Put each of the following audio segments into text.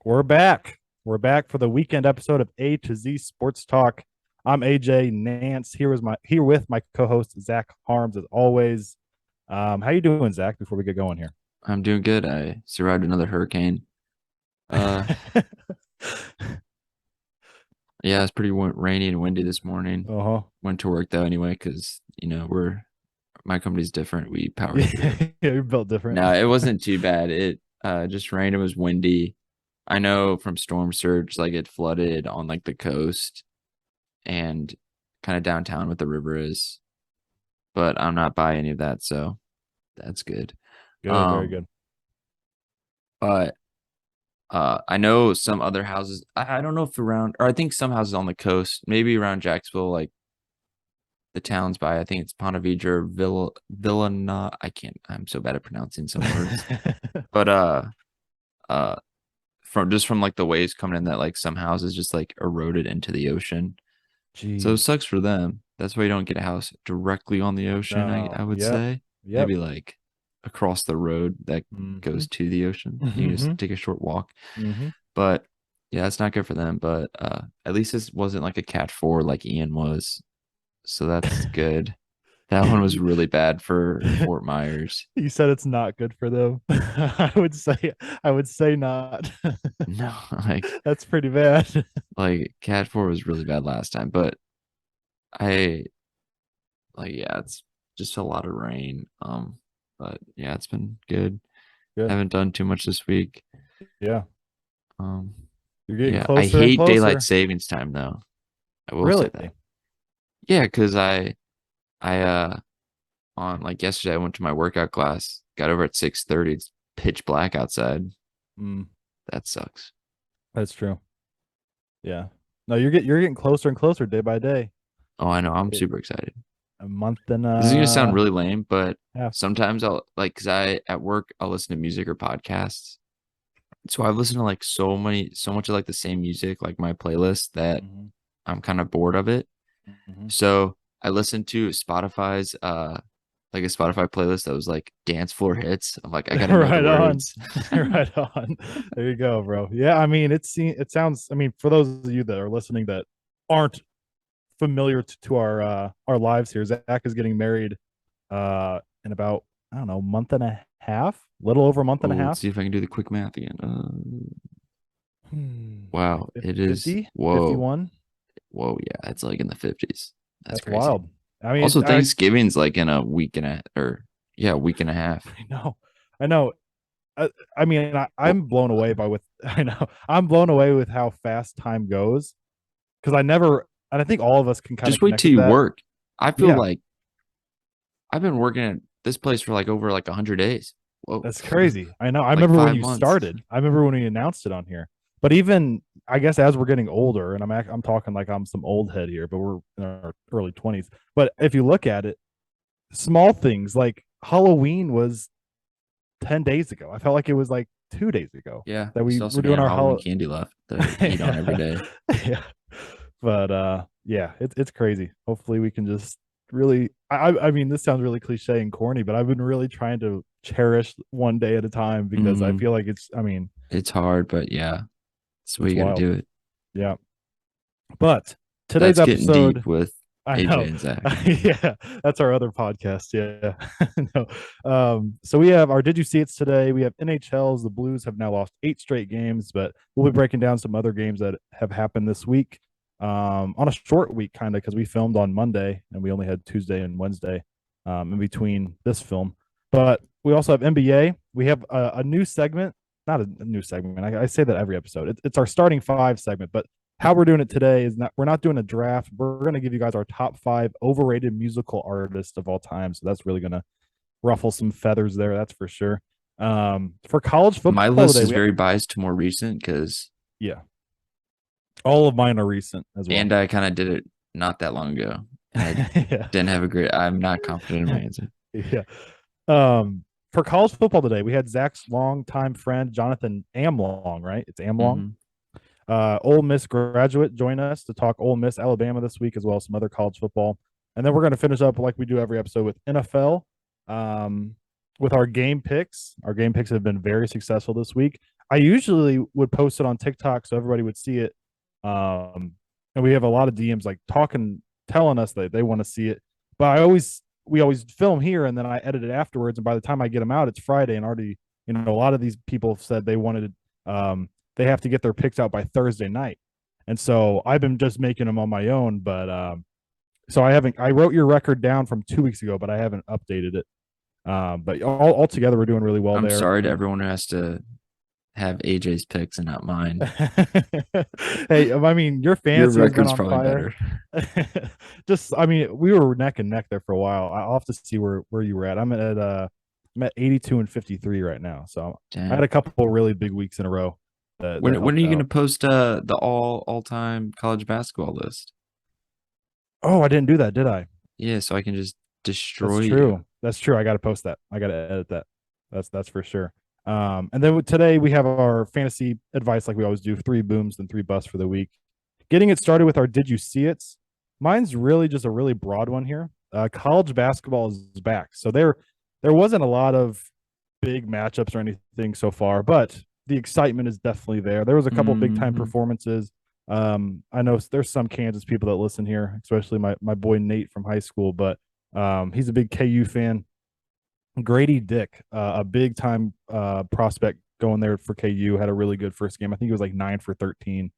We're back. We're back for the weekend episode of A to Z Sports Talk. I'm AJ Nance here with my co-host Zach Harms as always. How you doing, Zach? Before we get going here, I'm doing good. I survived another hurricane. Uh, yeah, it's pretty rainy and windy this morning. uh-huh. Went to work though anyway, because we're my company's different. We powered through. Yeah, you're built different. No, it wasn't too bad. It just rained. It was windy. I know from storm surge, like it flooded on like the coast and kind of downtown what the river is, but I'm not by any of that, so that's good. Good, very Um, good. but I know some other houses. I don't know if around, or I think some houses on the coast, maybe around Jacksonville, like the towns by. I think it's Ponte Vedra, or Villana. I can't. I'm so bad at pronouncing some words. But uh, from like the waves coming in, that like some houses just like eroded into the ocean. So it Jeez. sucks for them. That's why you don't get a house directly on the ocean. I No. would Yep. say Yep. maybe like across the road that Mm-hmm. goes to the ocean. You can Mm-hmm. just take a short walk. Mm-hmm. But yeah, it's not good for them. But at least this wasn't like a cat four like Ian was. So that's good. That one was really bad for Fort Myers. You said it's not good for them. I would say not. No, like That's pretty bad. like cat four was really bad last time. But I like yeah, it's just a lot of rain. But yeah, it's been good. Good. Haven't done too much this week. Yeah. Um, You're getting yeah, I closer and hate daylight closer. savings time though. I will say Really? that. Yeah, because I on like yesterday I went to my workout class, got over at 6:30. It's pitch black outside. Mm, That sucks. that's true. Yeah. No, you're getting closer and closer day by day. Oh, I know. I'm It, super excited. a month and This is gonna sound really lame, but half. sometimes I'll like because I at work I'll listen to music or podcasts. So I've listened to like so much of like the same music, like my playlist, that Hmm. I'm kind of bored of it. Hmm. So I listened to Spotify's like a Spotify playlist that was like dance floor hits. I'm like, I gotta know the Right on. words. Right on. There you go, bro. Yeah, I mean, it sounds. I mean, for those of you that are listening that aren't familiar to our lives here, Zach is getting married in about, I don't know, month and a half, little over a month and a Oh, let's half. see if I can do the quick math again. Wow, Like it is 50, whoa, 51. whoa, yeah, it's like in the 50s. That's That's crazy. wild. I mean, Also, Thanksgiving's like in a week and a or yeah, week and a half. I know, I know. I mean, Well, I'm blown away by with I know I'm blown away with how fast time goes because I never, and I think all of us can kind of just wait connect till with you that. work. I feel Yeah, like I've been working at this place for like over like 100 days. Whoa, that's crazy. I know. I like remember when five you months. started. I remember when we announced it on here. But even I guess as we're getting older, and I'm talking like I'm some old head here, but we're in our early 20s. But if you look at it, small things like Halloween was 10 days ago. I felt like it was like 2 days ago Yeah, that we we still have were some doing our Halloween Halloween. candy left to eat on every Yeah. day. Yeah. But yeah, it's crazy. Hopefully we can just really I mean this sounds really cliche and corny, but I've been really trying to cherish one day at a time because I Hmm. feel like I mean, It's hard, but yeah, that's the way it's you got to wild. do it. Yeah. But today's That's getting deep episode, with I AJ know. and Zach. Yeah, that's our other podcast. Yeah. No. So we have our Did You See It's today. We have NHLs. The Blues have now lost 8 straight games, but we'll be breaking down some other games that have happened this week. On a short week, kind of, because we filmed on Monday and we only had Tuesday and Wednesday in between this film. But we also have NBA. We have a new segment, not a new segment. I say that every episode. It's our starting five segment, but how we're doing it today is not we're not doing a draft. We're going to give you guys our top five overrated musical artists of all time. So that's really going to ruffle some feathers there. That's for sure. For college My football list today, is very biased to more recent because, yeah, all of mine are recent as well. and I kind of did it not that long ago, and I Yeah, didn't have a great. I'm not confident in my answer. yeah. Um, for college football today, we had Zach's longtime friend Jonathan Amlong. Right, it's Amlong. Hmm. Ole Miss graduate join us to talk Ole Miss, Alabama this week, as well as some other college football. And then we're going to finish up like we do every episode with NFL, with our game picks. Our game picks have been very successful this week. I usually would post it on TikTok so everybody would see it. And we have a lot of DMs like telling us that they want to see it. But we always film here and then I edit it afterwards. And by the time I get them out, it's Friday and already, a lot of these people said they have to get their picks out by Thursday night. And so I've been just making them on my own. But so I wrote your record down from 2 weeks ago, but I haven't updated it. But all together, we're doing really well I'm there. sorry to everyone who has to have AJ's picks and not mine. Hey, I mean, your fantasy has been record's on probably fire. I mean, we were neck and neck there for a while. I'll have to see where you were at. I'm at 82 and 53 right now. So I had a couple really big weeks in a row. When are you going to post the all-time college basketball list? Oh, I didn't do that, did I? Yeah, so I can just destroy That's you. true. That's true. I got to post that. I got to edit that. That's for sure. And then today we have our fantasy advice, like we always do: 3 booms and 3 busts for the week. Getting it started with our "Did you see it?" Mine's really just a really broad one here. College basketball is back, so there wasn't a lot of big matchups or anything so far, but the excitement is definitely there. There was a couple big time performances. I know there's some Kansas people that listen here, especially my boy Nate from high school, but he's a big KU fan. Grady Dick, a big time prospect going there for KU, had a really good first game. I think it was like 9 for 13.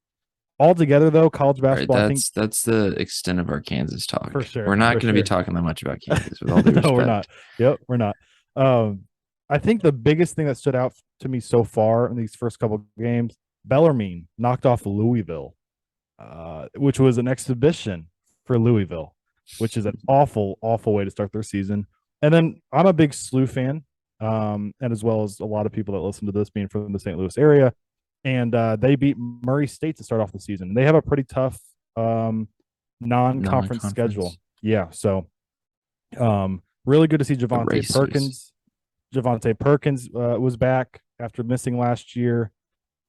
Altogether, though, college basketball, right, I think that's the extent of our Kansas talk. for sure. We're not going to be talking that much about Kansas with all due respect. No, we're not. Yep, we're not. I think the biggest thing that stood out to me so far in these first couple games, Bellarmine knocked off Louisville, which was an exhibition for Louisville, which is an awful, awful way to start their season. And then I'm a big SLU fan, and as well as a lot of people that listen to this being from the St. Louis area. And they beat Murray State to start off the season. They have a pretty tough non-conference schedule. Yeah, so really good to see Javante Perkins. Javante Perkins was back after missing last year.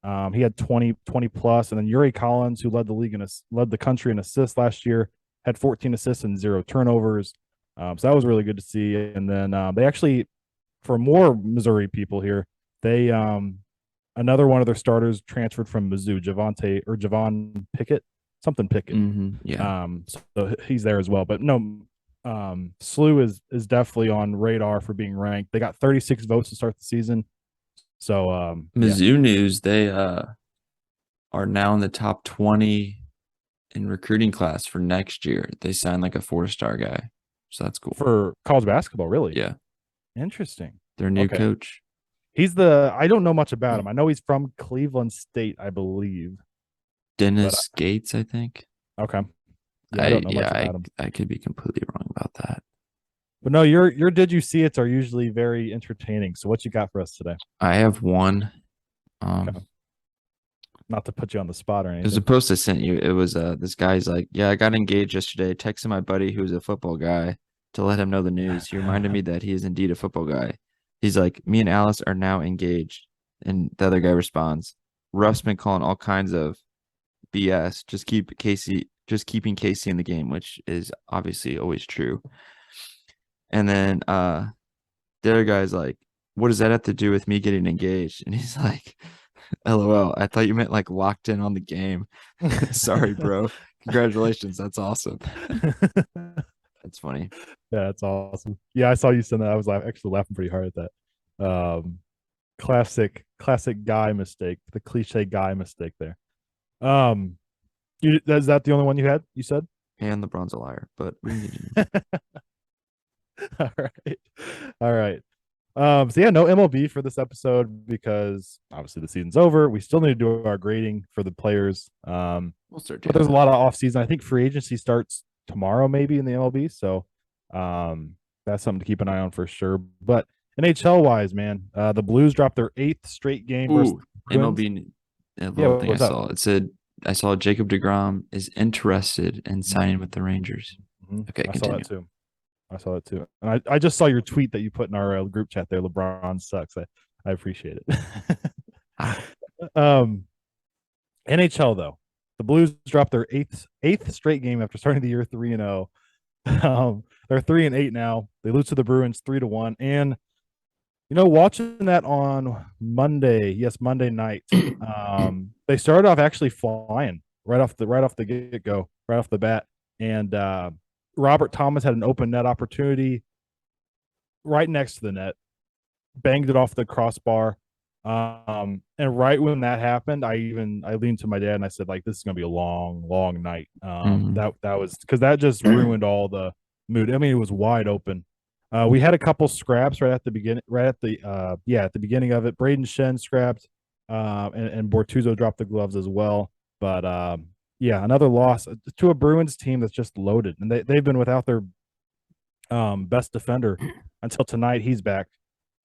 He had 20 plus, and then Yuri Collins, who led the country in assists last year, had 14 assists and 0 turnovers. So that was really good to see. And then they actually, for more Missouri people here, they another one of their starters transferred from Mizzou, Javon Pickett, something Pickett. Yeah. So he's there as well. But no, SLU is definitely on radar for being ranked. They got 36 votes to start the season. So Mizzou news, they are now in the top 20 in recruiting class for next year. They signed like a 4-star guy. So that's cool. For college basketball, really? Yeah. Interesting. Their new coach. I don't know much about him. I know he's from Cleveland State, I believe. Dennis Gates, I think. Okay. Yeah, I don't know much about him. I could be completely wrong about that. But no, your Did You See It's are usually very entertaining. So what you got for us today? I have one. Okay. Not to put you on the spot or anything. There's a post I sent you. It was this guy's like, yeah, I got engaged yesterday. Texting my buddy who's a football guy to let him know the news. He reminded me that he is indeed a football guy. He's like, me and Alice are now engaged. And the other guy responds, Ruff's been calling all kinds of BS. Just keeping Casey in the game, which is obviously always true. And then the other guy's like, what does that have to do with me getting engaged? And he's like, LOL, I thought you meant like locked in on the game. Sorry, bro. Congratulations. That's awesome. That's funny. Yeah, that's awesome. Yeah, I saw you send that. I was actually laughing pretty hard at that. Classic guy mistake, the cliche guy mistake there. Is that the only one you said? And LeBron's a liar, but we need All right. So yeah, no MLB for this episode because obviously the season's over. We still need to do our grading for the players. We'll start but there's a lot of off season. I think free agency starts tomorrow, maybe in the MLB. So that's something to keep an eye on for sure. But NHL wise, man, the Blues dropped their 8th straight game. Ooh, MLB. Thing I saw. It said I saw Jacob deGrom is interested in signing with the Rangers. Okay, continue. I saw that too. And I just saw your tweet that you put in our group chat there. LeBron sucks. I appreciate it. NHL though, the Blues dropped their eighth straight game after starting the year 3-0. They're 3-8 now. They lose to the Bruins 3-1. And Watching that on Monday, yes, Monday night. They started off actually flying right off the get go, right off the bat, and Robert Thomas had an open net opportunity right next to the net, banged it off the crossbar. And right when that happened, I leaned to my dad and I said, like, this is gonna be a long, long night. Mhm. That was because that just ruined all the mood. I mean, it was wide open. We had a couple scraps right at the beginning, at the beginning of it. Braden Shen scrapped, and Bortuzzo dropped the gloves as well. But yeah, another loss to a Bruins team that's just loaded, and they've been without their best defender until tonight. He's back,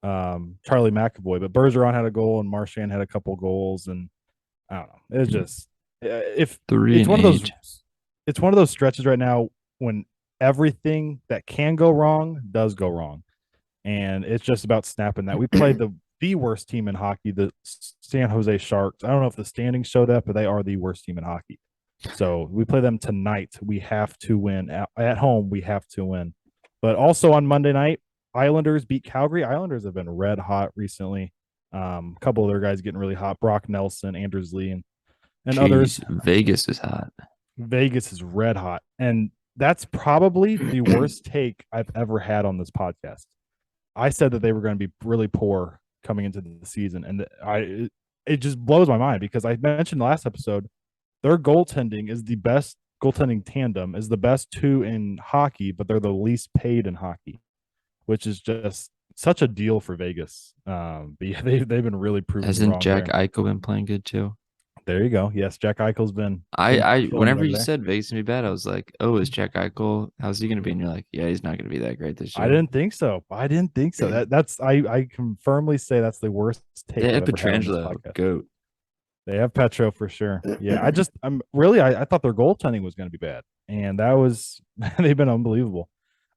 Charlie McAvoy. But Bergeron had a goal and Marchand had a couple goals, and I don't know. It's just if Three it's and one of those eight. it's one of those stretches right now when everything that can go wrong does go wrong, and it's just about snapping that. We played the worst team in hockey, the San Jose Sharks. I don't know if the standings show that, but they are the worst team in hockey. So we play them tonight. We have to win at home. We have to win. But also on Monday night, Islanders beat Calgary. Islanders have been red hot recently. A couple of their guys getting really hot. Brock Nelson, Andrews Lee, and others. Jeez, Vegas is hot. Vegas is red hot. And that's probably the worst take I've ever had on this podcast. I said that they were going to be really poor coming into the season. And it just blows my mind because I mentioned last episode their goaltending is the best goaltending tandem, is the best two in hockey, but they're the least paid in hockey, which is just such a deal for Vegas. But yeah, they've been really proving me Hasn't wrong Jack there. Eichel been playing good too? There you go. Yes, Jack Eichel's been I killing it whenever over you there. said Vegas gonna be bad, I was like, oh, is Jack Eichel? How's he gonna be? And you're like, yeah, he's not gonna be that great this I year. didn't think so. I didn't think so. I can firmly say that's the worst take They I've had ever had on this Petrangelo, podcast. goat. They have Petro for sure. Yeah, I thought their goaltending was going to be bad, and that was they've been unbelievable.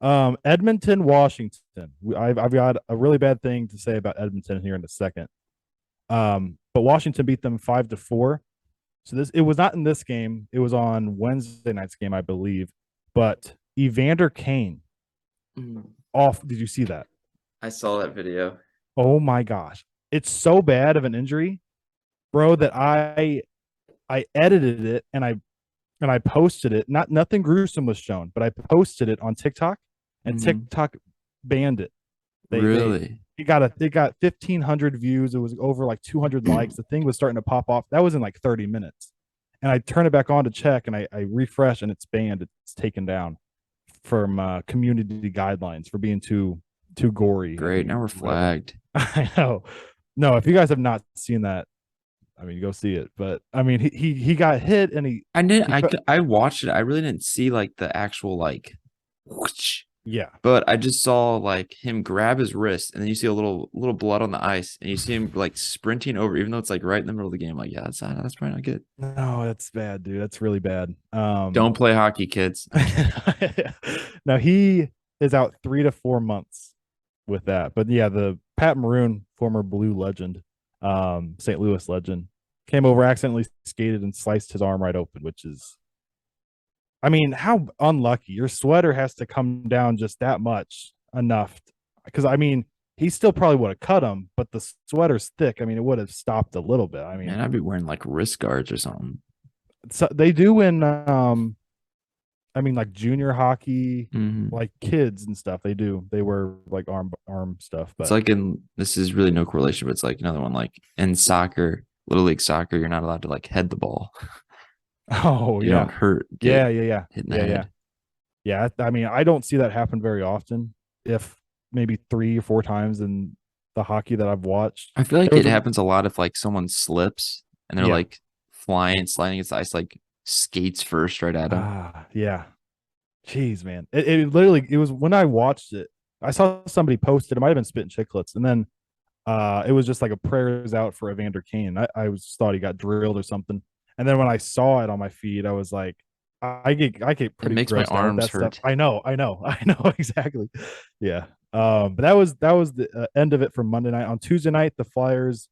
Edmonton, Washington. I've got a really bad thing to say about Edmonton here in a second. But Washington beat them 5-4. So it was not in this game. It was on Wednesday night's game, I believe. But Evander Kane Mm. off. Did you see that? I saw that video. Oh my gosh, it's so bad of an injury, bro, that I edited it and I posted it. Nothing gruesome was shown, but I posted it on TikTok, and Mhm. TikTok banned it. They Really? it got 1,500 views. It was over like 200 likes. The thing was starting to pop off. That was in like 30 minutes, and I turn it back on to check, and I refresh, and it's banned. It's taken down from community guidelines for being too gory. I Great. think Now we're whatever. flagged. I know. No, if you guys have not seen that, I mean, go see it. But I mean, he got hit and I didn't. he I watched it. I really didn't see like the actual like, whoosh, yeah. but I just saw like him grab his wrist, and then you see a little blood on the ice, and you see him like sprinting over, even though it's like right in the middle of the game. Like, yeah, that's probably not good. No, that's bad, dude. That's really bad. Don't play hockey, kids. Now he is out 3 to 4 months with that. But yeah, the Pat Maroon, former Blue legend, St. Louis legend, came over, accidentally skated and sliced his arm right open, which is, I mean, how unlucky. Your sweater has to come down just that much enough. Because I mean, he still probably would have cut him, but the sweater's thick. I mean, it would have stopped a little bit. I Man, mean, I'd be wearing like wrist guards or something. so they do in I mean, like junior hockey, Mhm. like kids and stuff. They do. They wear like arm stuff. It's But like in this is really no correlation, but it's like another one. Like in soccer, little league soccer, you're not allowed to like head the ball. oh You don't yeah, hurt, get yeah, yeah, yeah, hit in the yeah, yeah, head. yeah. I mean, I don't see that happen very often. If maybe 3 or 4 times in the hockey that I've watched, I feel like there it was a happens a lot if like someone slips and they're yeah, like flying, sliding against the ice, like skates first right at them. yeah. Jeez, man, it literally it was when I watched it. I saw somebody posted. It might have been Spit and Chicklets, and then it was just like a prayers out for Evander Kane. I was thought he got drilled or something. And then when I saw it on my feed, I was like, I get It pretty makes my grossed out with arms that stuff. hurt. I know exactly. Yeah. But that was the end of it for Monday night. On Tuesday night, the Flyers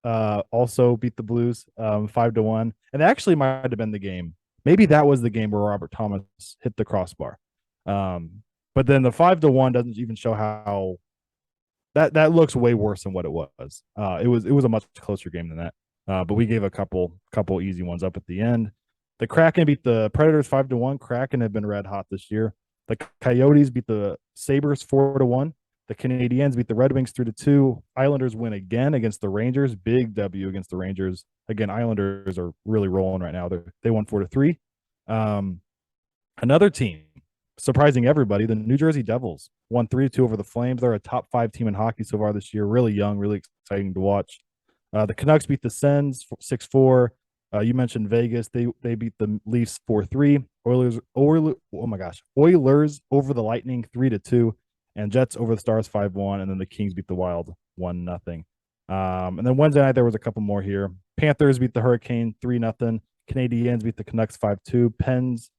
also beat the Blues 5-1, and it actually might have been the game. Maybe that was the game where Robert Thomas hit the crossbar. But then the 5-1 doesn't even show how that looks way worse than what it was. It was a much closer game than that. But we gave a couple easy ones up at the end. The Kraken beat the Predators 5-1. Kraken have been red hot this year. The Coyotes beat the Sabres 4-1. The Canadiens beat the Red Wings 3-2. Islanders win again against the Rangers. Big W against the Rangers. Again, Islanders are really rolling right now. They won 4-3. Um, Another team, surprising everybody, the New Jersey Devils won 3-2 over the Flames. They're a top 5 team in hockey so far this year. Really young, really exciting to watch. The Canucks beat the Sens 6-4. You mentioned Vegas. They beat the Leafs 4-3. Oilers, oh my gosh. Oilers over the Lightning 3-2. And Jets over the Stars 5-1. And then the Kings beat the Wild 1-0. And then Wednesday night, there was a couple more here. Panthers beat the Hurricane 3-0. Canadiens beat the Canucks 5-2. Pens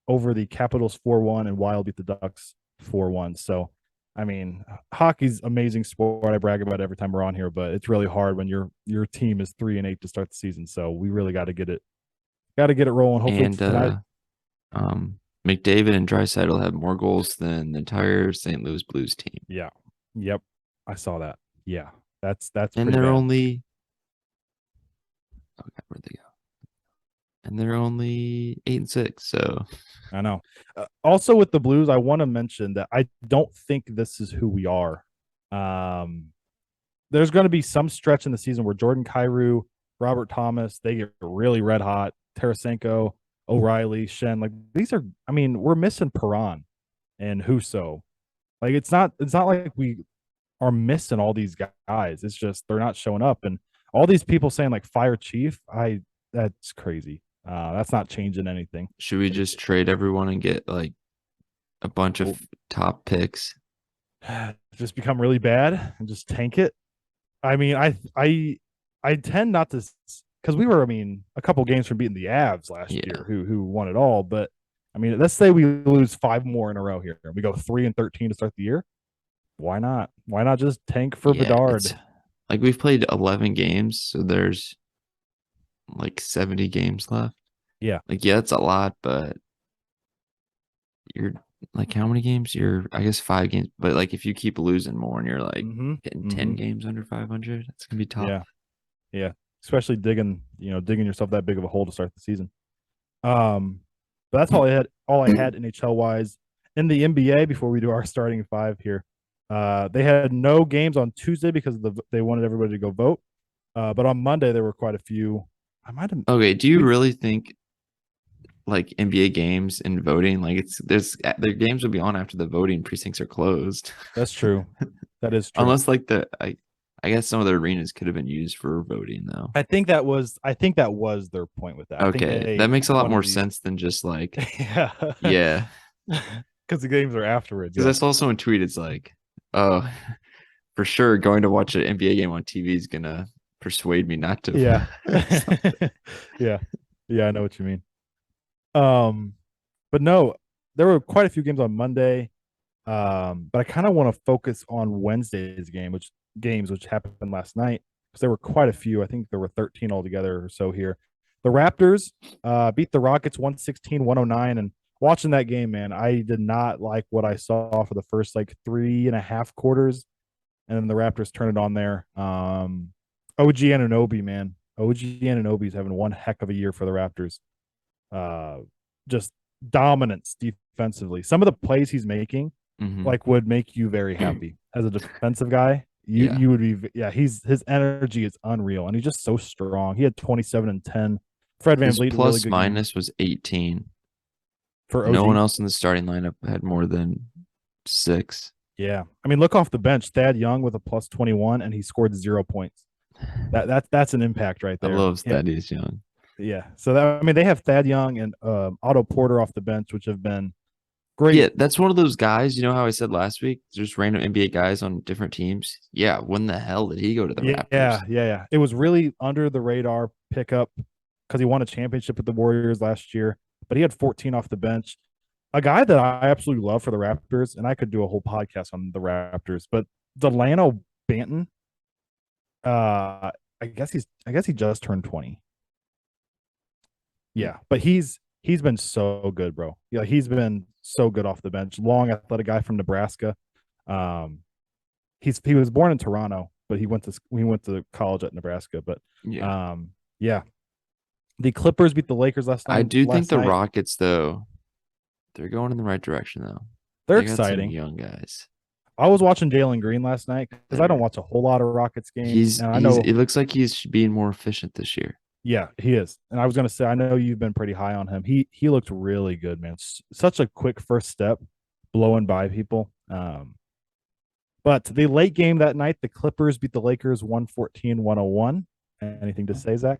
over the Capitals 4-1, and Wild beat the Ducks 4-1. So, I mean, hockey's amazing sport. I brag about it every time we're on here, but it's really hard when your team is 3-8 to start the season. So we really got to get it rolling. Hopefully And tonight. McDavid and Draisaitl have more goals than the entire St. Louis Blues team. Yeah. Yep. I saw that. Yeah. That's And pretty they're bad. only okay, where'd they go? And they're only 8-6. So I know. Also with the Blues, I want to mention that I don't think this is who we are. There's going to be some stretch in the season where Jordan Kyrou, Robert Thomas, they get really red hot. Tarasenko, O'Reilly, Shen, like these are. I mean, we're missing Perron and Huso. Like it's not like we are missing all these guys. It's just they're not showing up, and all these people saying like fire Chief. That's crazy. That's not changing anything. should we just trade everyone and get like a bunch of top picks? Just become really bad and just tank it. I mean, I tend not to because we were, I mean, a couple games from beating the Avs last Yeah. year, who won it all. But I mean, let's say we lose 5 more in a row here. We go 3-13 to start the year. Why not? Why not just tank for Yeah, it's Bedard? like we've played 11 games, so there's like 70 games left. Yeah. Like, yeah, it's a lot, but you're like how many games? You're I guess 5 games, but like if you keep losing more and you're like Mm-hmm. getting 10 Mm-hmm. games under 500, that's gonna be tough. Yeah. Yeah. Especially digging yourself that big of a hole to start the season. Um, but that's all I had. All I had NHL wise. In the NBA, before we do our starting five here, they had no games on Tuesday because they wanted everybody to go vote. But on Monday there were quite a few. I might have. Okay, do you really think like NBA games and voting, like their games will be on after the voting precincts are closed? That's true. That is true. Unless like I guess some of the arenas could have been used for voting though. I think that was their point with that. I think Okay, they that makes a lot wanted more to use. sense than just like Yeah. yeah. Because the games are afterwards. Because I Yeah. saw someone tweet, it's like, oh, for sure, going to watch an NBA game on TV is gonna persuade me not to. Yeah. Yeah. Yeah. I know what you mean. Um, but no, there were quite a few games on Monday. But I kind of want to focus on Wednesday's which happened last night because there were quite a few. I think there were 13 altogether or so here. The Raptors beat the Rockets 116-109. And watching that game, man, I did not like what I saw for the first like 3.5 quarters. And then the Raptors turned it on there. OG Anunoby, man. OG Anunoby's having one heck of a year for the Raptors. Just dominance defensively. Some of the plays he's making Mhm. like would make you very happy as a defensive guy. You Yeah. you would be his energy is unreal and he's just so strong. He had 27 and 10. Fred His VanVleet, really plus good game minus was 18. for No one OG. else in the starting lineup had more than 6. Yeah. I mean, look off the bench. Thad Young with a plus 21 and he scored 0 points. That's an impact right I there. love Yeah. Thaddeus Young. Yeah. So that I mean they have Thad Young and Otto Porter off the bench, which have been Yeah, great. that's one of those guys. You know how I said last week, just random NBA guys on different teams. Yeah, when the hell did he go to the Yeah, Raptors? yeah. It was really under the radar pickup because he won a championship with the Warriors last year, but he had 14 off the bench. A guy that I absolutely love for the Raptors, and I could do a whole podcast on the Raptors, but Delano Banton, I guess he just turned 20. Yeah, but he's been so good, bro. Yeah, he's been so good off the bench. Long athletic guy from Nebraska. Um, he was born in Toronto, but he went to college at Nebraska. But Yeah. yeah, the Clippers beat the Lakers I do think last the night. Rockets, though, they're going in the right direction, though. They're They got some exciting. young guys. I was watching Jalen Green last night because I don't They're watch a whole lot of Rockets games, he's and I he's know, it looks like he's being more efficient this year. yeah, he is. And I was gonna say, I know you've been pretty high on him. He looked really good, man. Such a quick first step, blowing by people. But the late game that night, the Clippers beat the Lakers 114-101. Anything to say, Zach?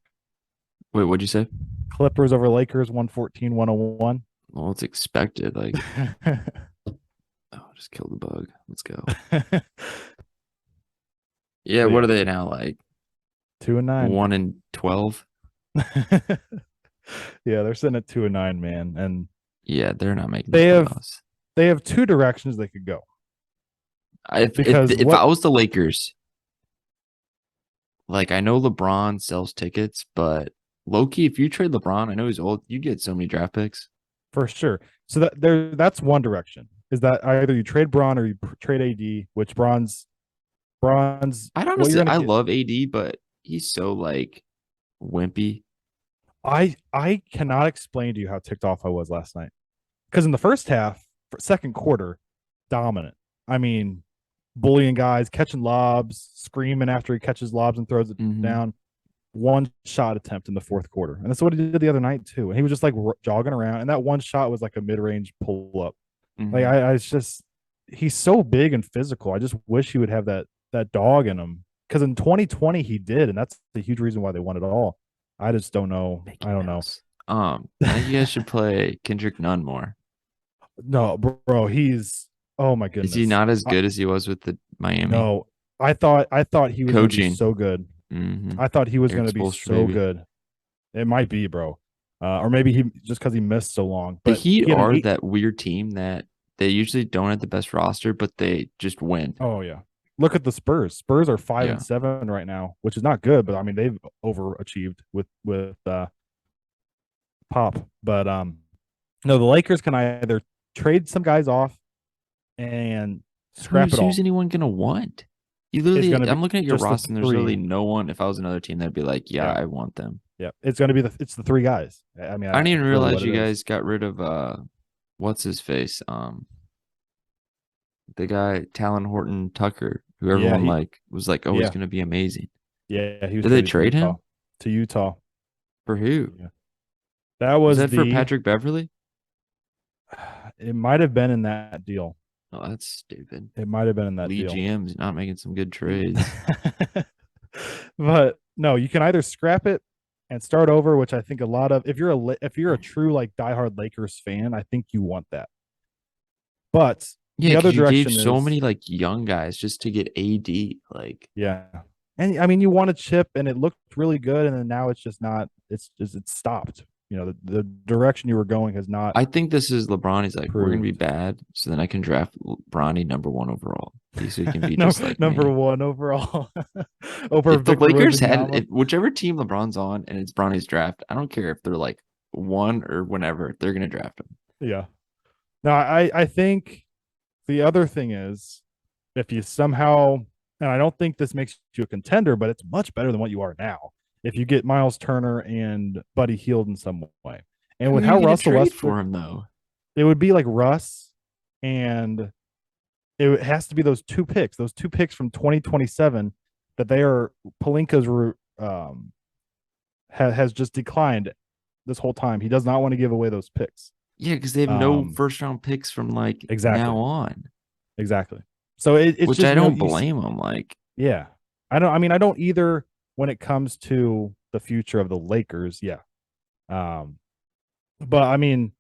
Wait, what'd you say? Clippers over Lakers 114-101. Well, it's expected. Like, oh, just kill the bug. Let's go. Yeah, But what yeah, are they now? Like 2-9. 1-12? Yeah, they're sitting at 2-9, man. And Yeah, they're not making the they have playoffs. they have two directions they could go. Because If I what was the Lakers, like I know LeBron sells tickets, but low-key, if you trade LeBron, I know he's old, you get so many draft picks. for sure. So that's one direction. Is that either you trade Braun or you trade AD, which Braun's I what you're honestly gonna I get. love AD, but he's so like wimpy. I cannot explain to you how ticked off I was last night. Because in the first half, second quarter, dominant. I mean, bullying guys, catching lobs, screaming after he catches lobs and throws it Hmm. down. One shot attempt in the fourth quarter. And that's what he did the other night, too. And he was just like jogging around. And that one shot was like a mid range pull up. Like, Hmm. it's just, he's so big and physical. I just wish he would have that dog in him. Because in 2020, he did. And that's the huge reason why they won it all. I just don't know. Mickey I don't know. Mouse. I think you guys should play Kendrick Nunn more. No, bro, oh my Is he goodness. not as good as he was with the Miami No, I thought he was going to be coaching? so good. Hmm. I thought he was Eric going to be Spoelstra, so maybe. good. It might be, bro. Or maybe he just because he missed so long. The But Heat he had an are eight. that weird team that they usually don't have the best roster, but they just win. Oh yeah. Look at the Spurs. Spurs are five and Yeah. seven right now, which is not good, but I mean they've overachieved with Pop. But no, the Lakers can either trade some guys off and scrap it Who's all. anyone gonna want? You It's literally, going to be I'm looking at your just the roster, and there's three. literally no one. If I was another team, that'd be like, yeah, Yeah, I want them. yeah. It's going to be it's the three guys. I mean, I didn't even that's really realize what it you is. guys got rid of what's his face? The guy Talon Horton Tucker, who Yeah, everyone like was like, oh, he's yeah, gonna be amazing. yeah. He was Did they traded to trade Utah. him? To Utah. For who? Yeah. That Was was that for the. Patrick Beverly? It might have been in that deal. Oh, that's stupid. It might have been in that Lee deal. GM's not making some good trades. But no, you can either scrap it and start over, which I think a lot of if you're a true like diehard Lakers fan, I think you want that. But Yeah, the other because you gave direction so is, many like young guys just to get AD. Like, yeah. And I mean, you want a chip, and it looked really good, and then now it's just not. It's stopped. The direction you were going has not I think this is LeBron. He's like, we're gonna be proved. bad, so then I can draft Bronny #1 overall. So he can be just like Number me. one overall over If the Victor Lakers had, Wembanyama. if whichever team LeBron's on and it's Bronny's draft, I don't care if they're like one or whenever, they're gonna draft him. Yeah. No, I think the other thing is if you somehow, and I don't think this makes you a contender, but it's much better than what you are now. If you get Miles Turner and Buddy Hield in some way, and Who with are you how gonna Russell trade Westbrook, for him though? it would be like Russ, and it has to be those two picks from 2027 that they are Palinka's has just declined this whole time. He does not want to give away those picks. Yeah, because they have no Um, first round picks from like exactly, now on, exactly. So it's which just I don't blame him. Like, yeah. I don't. I mean, I don't either when it comes to the future of the Lakers. Yeah. Um, but I mean,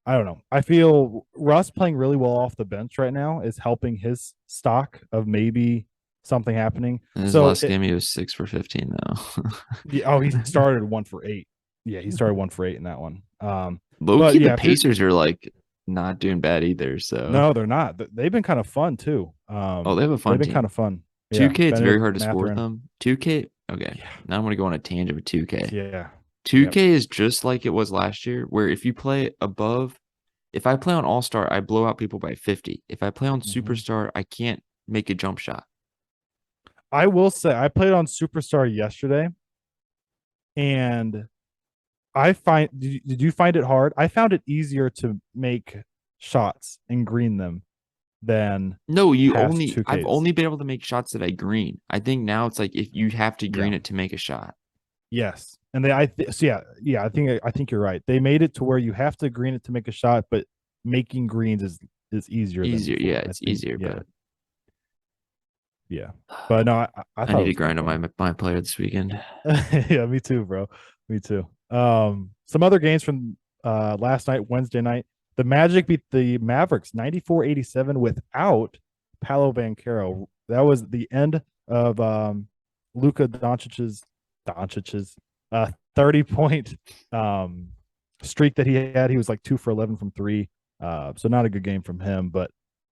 I don't know. I feel Russ playing really well off the bench right now is helping his stock of maybe something happening. in his So last game, he was 6 for 15 though. yeah, oh, he started 1 for 8. Yeah, he started 1 for 8 in that one. Low But key, the yeah, if you're Pacers are like not doing bad either. So, no, they're not. They've been kind of fun too. oh, they have a They've fun been kind team. of fun. Yeah, 2K, it's very Bennett hard to score with Mathurin. them. 2K, okay. Yeah, Now I'm gonna go on a tangent with 2K. yeah, yep. 2K is just like it was last year, where if you play above, if I play on All Star, I blow out people by 50. If I play on Mm-hmm. Superstar, I can't make a jump shot. I will say I played on Superstar yesterday, and did you find it hard? I found it easier to make shots and green them than No, past I've 2Ks. only been able to make shots that I green. I think now it's like if you have to Yeah. green it to make a shot. Yes. And so I think you're right. They made it to where you have to green it to make a shot, but making greens is easier than Easier, yeah, before. I it's think easier, yeah. but Yeah. But no, I I thought need it to was a good grind on game. my player this weekend. Yeah, me too, bro. Me too. Some other games from last night, Wednesday night. The Magic beat the Mavericks 94-87 without Paolo Banchero. That was the end of Luka Doncic's 30-point streak that he had. He was like 2 for 11 from three. So not a good game from him. But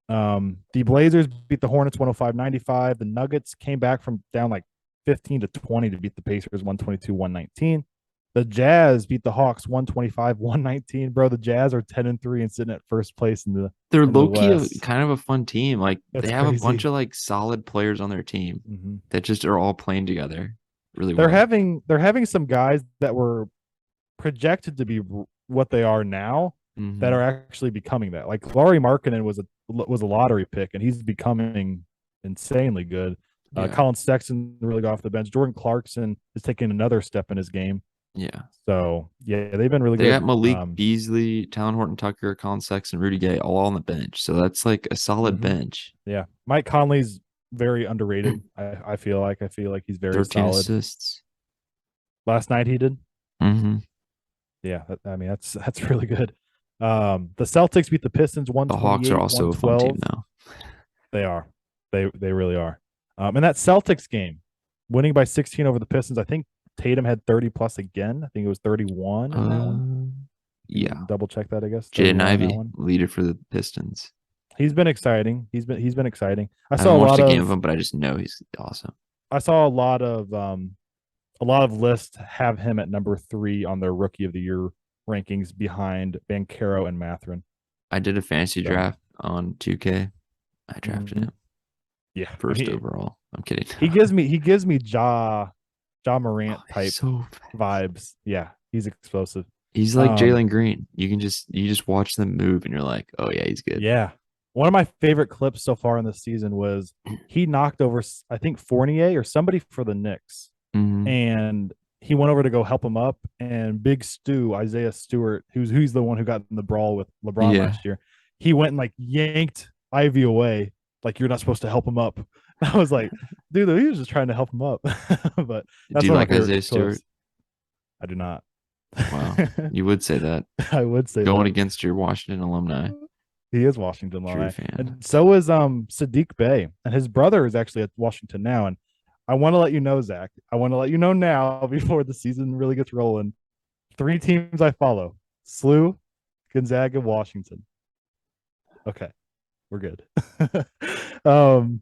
the Blazers beat the Hornets 105-95. The Nuggets came back from down like 15-20 to beat the Pacers 122-119. The Jazz beat the Hawks 125-119. Bro, the Jazz are 10-3 and sitting at first place in the They're in the low key a West. kind of a fun team. Like That's they have a bunch crazy. of like solid players on their team Mm-hmm. that just are all playing together really They're well. having some guys that were projected to be what they are now that Hmm. are actually becoming that. Like Laurie Markkinen was a lottery pick, and he's becoming insanely good. Yeah, Colin Sexton really got off the bench. Jordan Clarkson is taking another step in his game. yeah. So yeah, they've been really They got good. Malik Beasley, Talon Horton Tucker, Colin Sexton, Rudy Gay all on the bench. So that's like a solid Mhm. bench. Yeah, Mike Conley's very underrated. I feel like he's very 13 solid. assists. Last night he did. Hmm. Yeah, I mean that's really good. The Celtics beat the Pistons The Hawks are also a fun team 128-112. now. They are. They really are. And that Celtics game, winning by 16 over the Pistons, I think Tatum had 30 plus again. I think it was 31 in that one. Uh, You yeah. can double check that, I guess. Jaden 31 in that Ivey, one. leader for the Pistons. He's been exciting. He's been exciting. I I saw haven't a watched lot a game of of him, but I just know he's awesome. I saw a lot of lists have him at number 3 on their rookie of the year rankings behind Bankero and Matherin. I did a fantasy So draft on 2K. I drafted mhm. him Yeah, first overall. I'm kidding. he gives me Ja Oh, Morant he's type so fast. vibes. Yeah, he's explosive. He's like Um, Jalen Green. You just watch them move and you're like, oh yeah, he's good. yeah. One of my favorite clips so far in the season was he knocked over I think Fournier or somebody for the Knicks, Hmm. and he went over to go help him up. And Big Stu, Isaiah Stewart, who's the one who got in the brawl with LeBron Yeah. last year, he went and like yanked Ivy away, like you're not supposed to help him up. I was like, dude, he was just trying to help him up. But Do that's you one of like my favorite Isaiah Stewart? clips. I do not. Wow. You would say that. I would say Going that. against your Washington alumni. He is Washington True alumni, fan. and so is Sadiq Bey, and his brother is actually at Washington now. And I want to let you know, Zach. I want to let you know now before the season really gets rolling. 3 teams I follow: SLU, Gonzaga, Washington. Okay, we're good. um,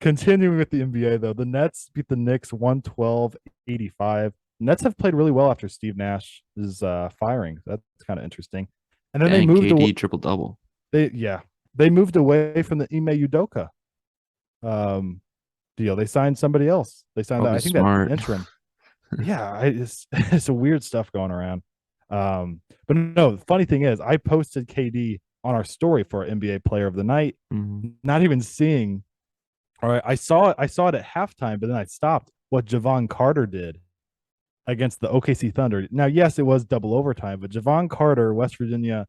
Continuing with the NBA though, the Nets beat the Knicks 112-85. Nets have played really well after Steve Nash is firing. That's kind of interesting. And then they Dang, moved away. KD triple double. They moved away from the Ime Udoka um deal. They signed somebody else. They signed that, Probably I think, that smart. interim. Yeah, it's a weird stuff going around. But no, the funny thing is, I posted KD on our story for NBA Player of the Night, Mhm. not even seeing. All right, I saw it at halftime, but then I stopped. What Javon Carter did against the OKC Thunder. Now, yes, it was double overtime, but Javon Carter, West Virginia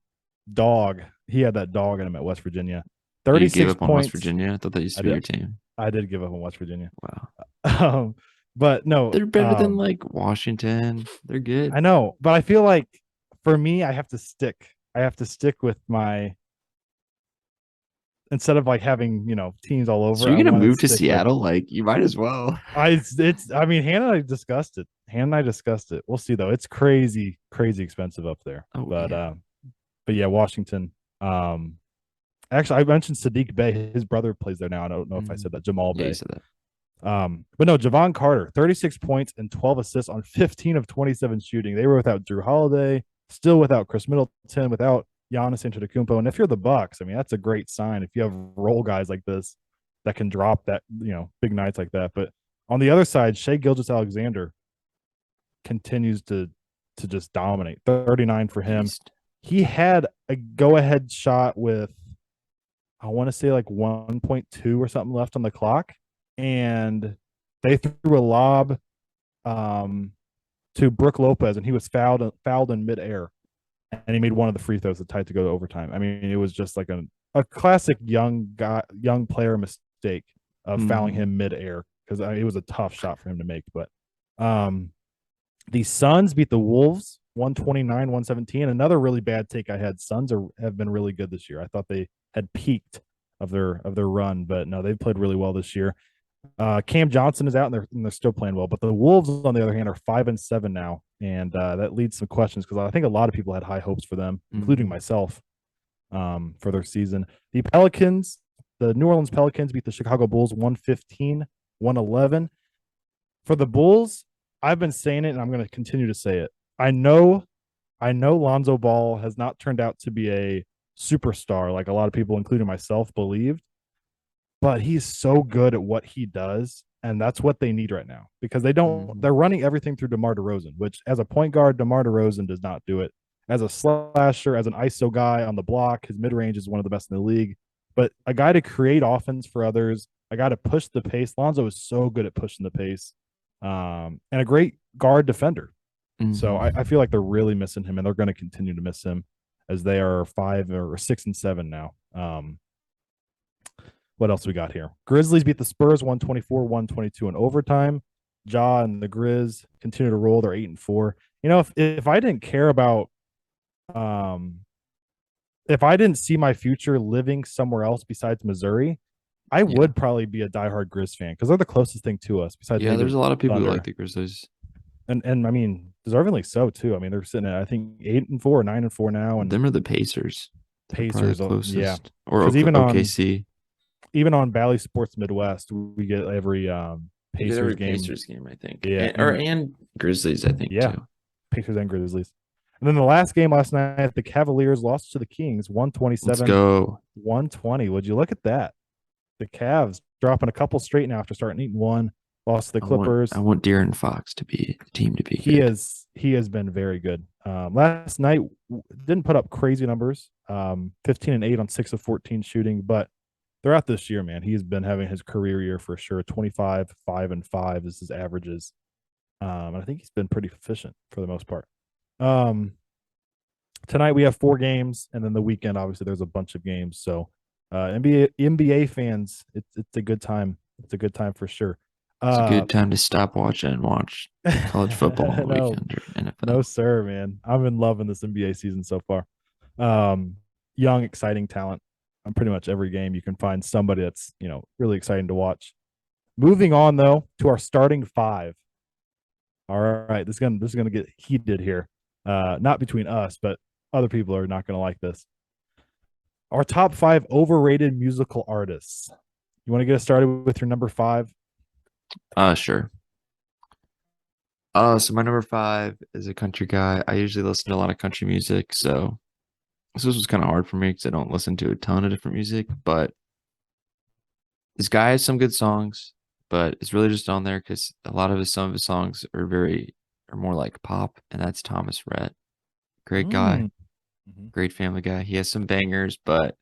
dog, he had that dog in him at West Virginia. Oh, you gave 36 up on West points. Virginia? I thought that used I to be did. your team. I did give up on West Virginia. Wow. Um, but no, They're better than like Washington. They're I good. know, but I feel like for me, I have to stick. I have to stick with my instead of like having teams all So over. you're I gonna want to move to stick with. Seattle? Like you might as well. I mean, Hannah and I discussed it. Hannah and I discussed it. We'll see though. It's crazy, crazy expensive up there. Oh But yeah. but yeah, Washington. Actually, I mentioned Sadiq Bey. His brother plays there now. I don't know if I Mhm. said that. Jamal Yeah, you Bey. said that. But no, Javon Carter, 36 points and 12 assists on 15 of 27 shooting. They were without Drew Holiday, still without Chris Middleton, without Giannis Antetokounmpo. And if you're the Bucks, I mean, that's a great sign if you have role guys like this. that can drop that, big nights like that. But on the other side, Shea Gilgeous-Alexander continues to just dominate. 39 for him. Beast. He had a go-ahead shot with, I want to say, like 1.2 or something left on the clock, and they threw a lob to Brooke Lopez, and he was fouled in midair, and he made one of the free throws that tied to go to overtime. I mean, it was just like a classic young player mistake of fouling him midair, because it was a tough shot for him to make. But the Suns beat the Wolves 129-117. Another really bad take I had. Suns have been really good this year. I thought they had peaked of their run, but no, they've played really well this year. Cam Johnson is out, and they're still playing well. But the Wolves, on the other hand, are 5-7 now, and that leads some questions, because I think a lot of people had high hopes for them, including myself, for their season. The New Orleans Pelicans beat the Chicago Bulls 115-111. For the Bulls, I've been saying it, and I'm going to continue to say it. I know Lonzo Ball has not turned out to be a superstar like a lot of people, including myself, believed, but he's so good at what he does, and that's what they need right now, because they're running everything through DeMar DeRozan, which as a point guard, DeMar DeRozan does not do it. As a slasher, as an ISO guy on the block, his mid-range is one of the best in the league. But a guy to create offense for others, a guy to push the pace. Lonzo is so good at pushing the pace, and a great guard defender. So I feel like they're really missing him, and they're going to continue to miss him, as they are 6-7 now. What else we got here? Grizzlies beat the Spurs 124-122 in overtime. Ja and the Grizz continue to roll. They're 8-4. If I didn't care about, if I didn't see my future living somewhere else besides Missouri, I would probably be a diehard Grizz fan, because they're the closest thing to us. Besides, there's a lot of people Thunder. who like the Grizzlies, and I mean, deservingly so too. I mean, they're sitting at, I think, 8-4 or 9-4 now, and them are the Pacers. Pacers, closest, or OKC. Even on Bally Sports Midwest, we get every Pacers game. Pacers game, I think. Yeah, and Grizzlies, I think, too. Pacers and Grizzlies. And then the last game last night, the Cavaliers lost to the Kings 127-120. Would you look at that? The Cavs dropping a couple straight now after starting 8-1. Lost to the Clippers. I want De'Aaron Fox to be the team to be. He has been very good. Last night didn't put up crazy numbers. 15-8 on 6 of 14 shooting, but throughout this year, man, he's been having his career year for sure. 25, 5-5 is his averages. And I think he's been pretty efficient for the most part. Tonight we have 4 games, and then the weekend, obviously, there's a bunch of games. So NBA fans, it's a good time. It's a good time for sure. It's a good time to stop watching and watch college football on the weekend or NFL. No, sir, man. I've been loving this NBA season so far. Young, exciting talent. On pretty much every game, you can find somebody that's, really exciting to watch. Moving on, though, to our starting 5. All right, this is gonna get heated here. Not between us, but other people are not gonna like this. Our top 5 overrated musical artists. You want to get us started with your number 5? Sure. So my number 5 is a country guy. I usually listen to a lot of country music, so this was kind of hard for me because I don't listen to a ton of different music. But this guy has some good songs, but it's really just on there because some of his songs are more like pop, and that's Thomas Rhett. Great guy, great family guy. He has some bangers, but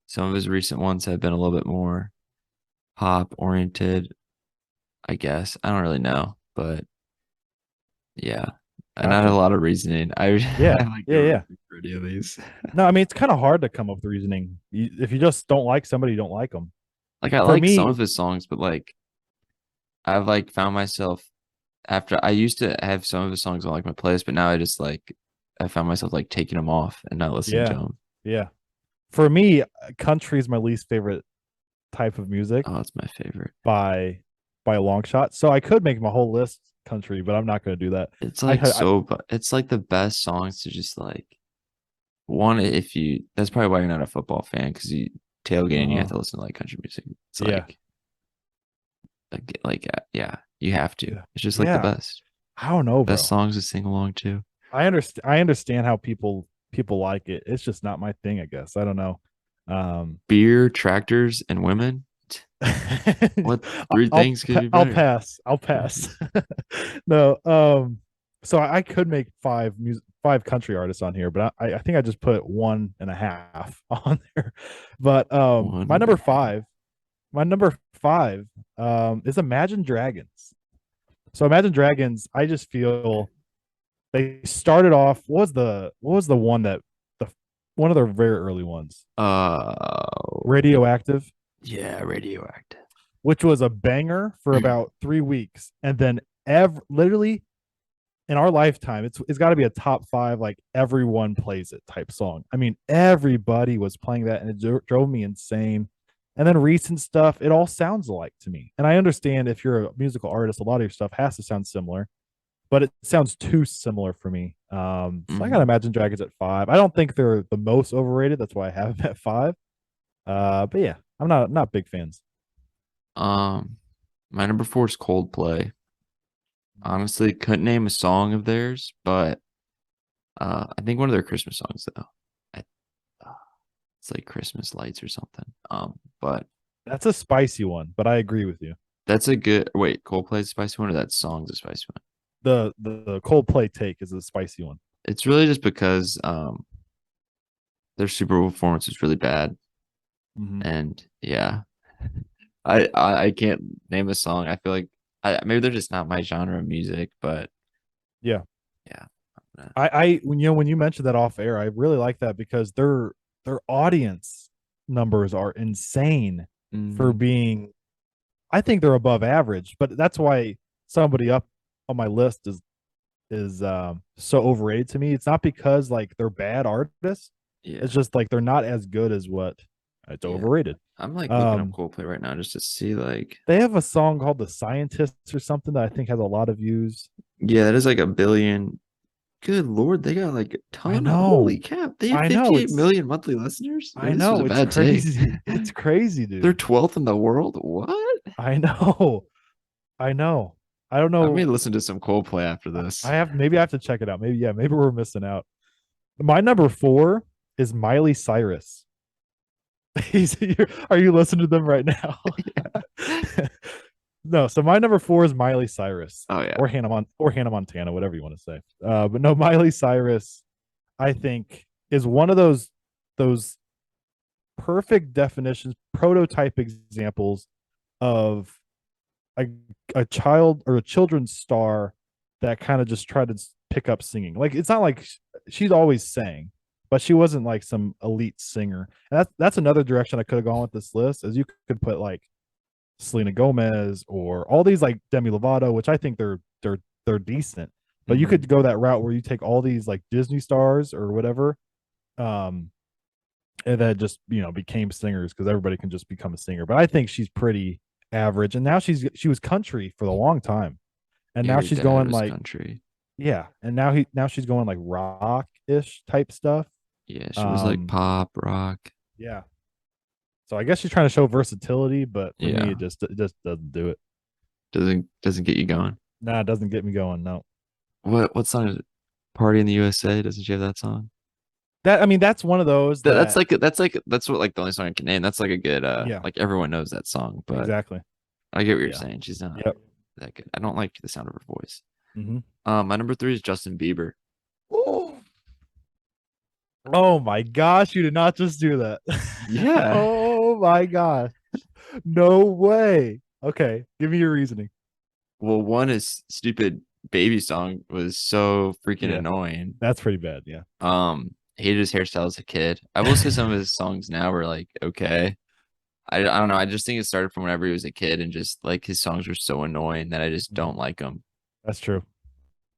some of his recent ones have been a little bit more pop oriented, I guess. I don't really know, but yeah. And I had a lot of reasoning. I pretty of these. No, I mean, it's kind of hard to come up with reasoning. If you just don't like somebody, you don't like them. Like, I like some of his songs, but like, I've like found myself after I used to have some of his songs on like my playlist, but now I found myself like taking them off and not listening to them. Yeah. For me, country is my least favorite type of music. Oh, it's my favorite by a long shot. So I could make my whole list country, but I'm not going to do that. It's like it's like the best songs to just like that's probably why you're not a football fan, because you tailgate and you have to listen to like country music. It's you have to. It's just like the best. I don't know, bro. Best songs to sing along to. I understand how people like it. It's just not my thing, I guess. I don't know. Beer, tractors, and women. What three things could be I'll better? pass. I'll pass. No, so I could make five country artists on here, but I think I just put one and a half on there. But One and a half. my number five is Imagine Dragons. So Imagine Dragons, I just feel they started off. What was the one that the one of their very early ones? Oh, Radioactive, yeah, radioactive. which was a banger for about 3 weeks, and then literally in our lifetime, it's got to be a top five. Like everyone plays it type song. I mean, everybody was playing that, and it drove me insane. And then recent stuff, it all sounds alike to me. And I understand if you're a musical artist, a lot of your stuff has to sound similar, but it sounds too similar for me. So I gotta Mhm. Imagine Dragons at five. I don't think they're the most overrated. That's why I have them at five. But yeah, I'm not big fans. Um, my number four is Coldplay. Honestly, couldn't name a song of theirs, but I think one of their Christmas songs though. I, uh, it's like Christmas Lights or something. But That's a spicy one, but I agree with you. that's a good wait. Coldplay's a spicy one, or that song's a spicy one? The Coldplay take is a spicy one. It's really just because their Super Bowl performance was really bad, Mm-hmm. and yeah, I can't name a song. I feel like maybe they're just not my genre of music, but Yeah. yeah. I when you mentioned that off air, I really like that because their audience numbers are insane for Mhm. being. I think they're above average, but that's why somebody up on my list is so overrated to me. It's not because like they're bad artists. It's Yeah, just like they're not as good as what it's yeah. overrated. I'm like looking up Um, Coldplay right now just to see like they have a song called "The Scientists" or something that I think has a lot of views. yeah, that is like a billion. Good Lord, they got like a I ton of holy know, cap. They have I know, 58 million monthly listeners. Maybe I this was know, a it's bad take. crazy. It's crazy, They're dude. 12th in the world. What? I know, I know. I don't I may know. listen to some Coldplay after I this. have maybe I have to check it out. Maybe yeah, maybe we're missing out. My number four is Miley Cyrus. Are you listening to them right now? Yeah. No, so my number four is Miley Cyrus Oh yeah. or Hannah Montana, whatever you want to say. But no, Miley Cyrus, I think, is one of those perfect definitions, prototype examples of a, a child or a children's star that kind of just tried to pick up singing. Like it's not like she's always sang, but she wasn't like some elite singer. And that's another direction I could have gone with this list, as you could put like Selena Gomez or all these like Demi Lovato, which I think they're decent. But you Hmm. could go that route where you take all these like Disney stars or whatever, um, and then just became singers because everybody can just become a singer. But I think she's pretty average, and now she was country for a long time, and Yeah, now her she's dad going was like country. yeah, and now she's going like rock ish type stuff. Yeah, she was like Um, pop, rock. yeah, so I guess she's trying to show versatility, but for me, Yeah. it just doesn't do it. Doesn't get you going. Nah, it doesn't get me going. No, What song is it? Party in the USA? Doesn't she have that song? that I mean that's one of those That's that like that's what like the only song I can name. That's like a good yeah, like everyone knows that song, but exactly. I get what you're Yeah. saying. She's not Yep. that good. I don't like the sound of her voice. Mm-hmm. My number three is Justin Bieber. Oh, oh my gosh, you did not just do that. Yeah. Oh my gosh. No way. Okay, give me your reasoning. Well, one is stupid baby song was so freaking Yeah, annoying. that's pretty bad. Yeah. Hated his hairstyle as a kid. I will say some of his songs now were like okay. I don't know. I just think it started from whenever he was a kid and just like his songs were so annoying that I just Mhm. don't like them. That's true.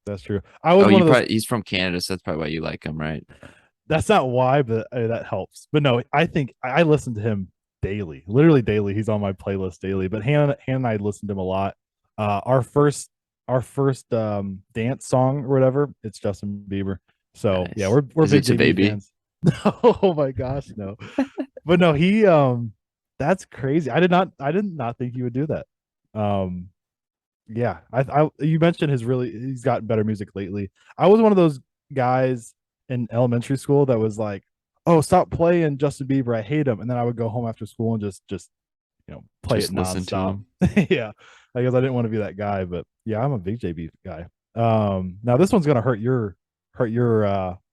That's true. I Oh, was one you of those. probably he's from Canada, so that's probably why you like him, right? That's not why, but that helps. But no, I think I listen to him daily, literally daily. He's on my playlist daily. But Hannah and I listened to him a lot. Our first dance song or whatever, it's Justin Bieber. So yeah, Nice. we're Is it big to JB baby? fans. Oh my gosh, no. But no, he that's crazy. I did not think he would do that. Um yeah, I you mentioned he's gotten better music lately. I was one of those guys in elementary school that was like, "Oh, stop playing Justin Bieber. I hate him." And then I would go home after school and just play it Just listen to nonstop. him. Yeah, I guess I didn't want to be that guy, but yeah, I'm a big JB guy. Now this one's gonna hurt your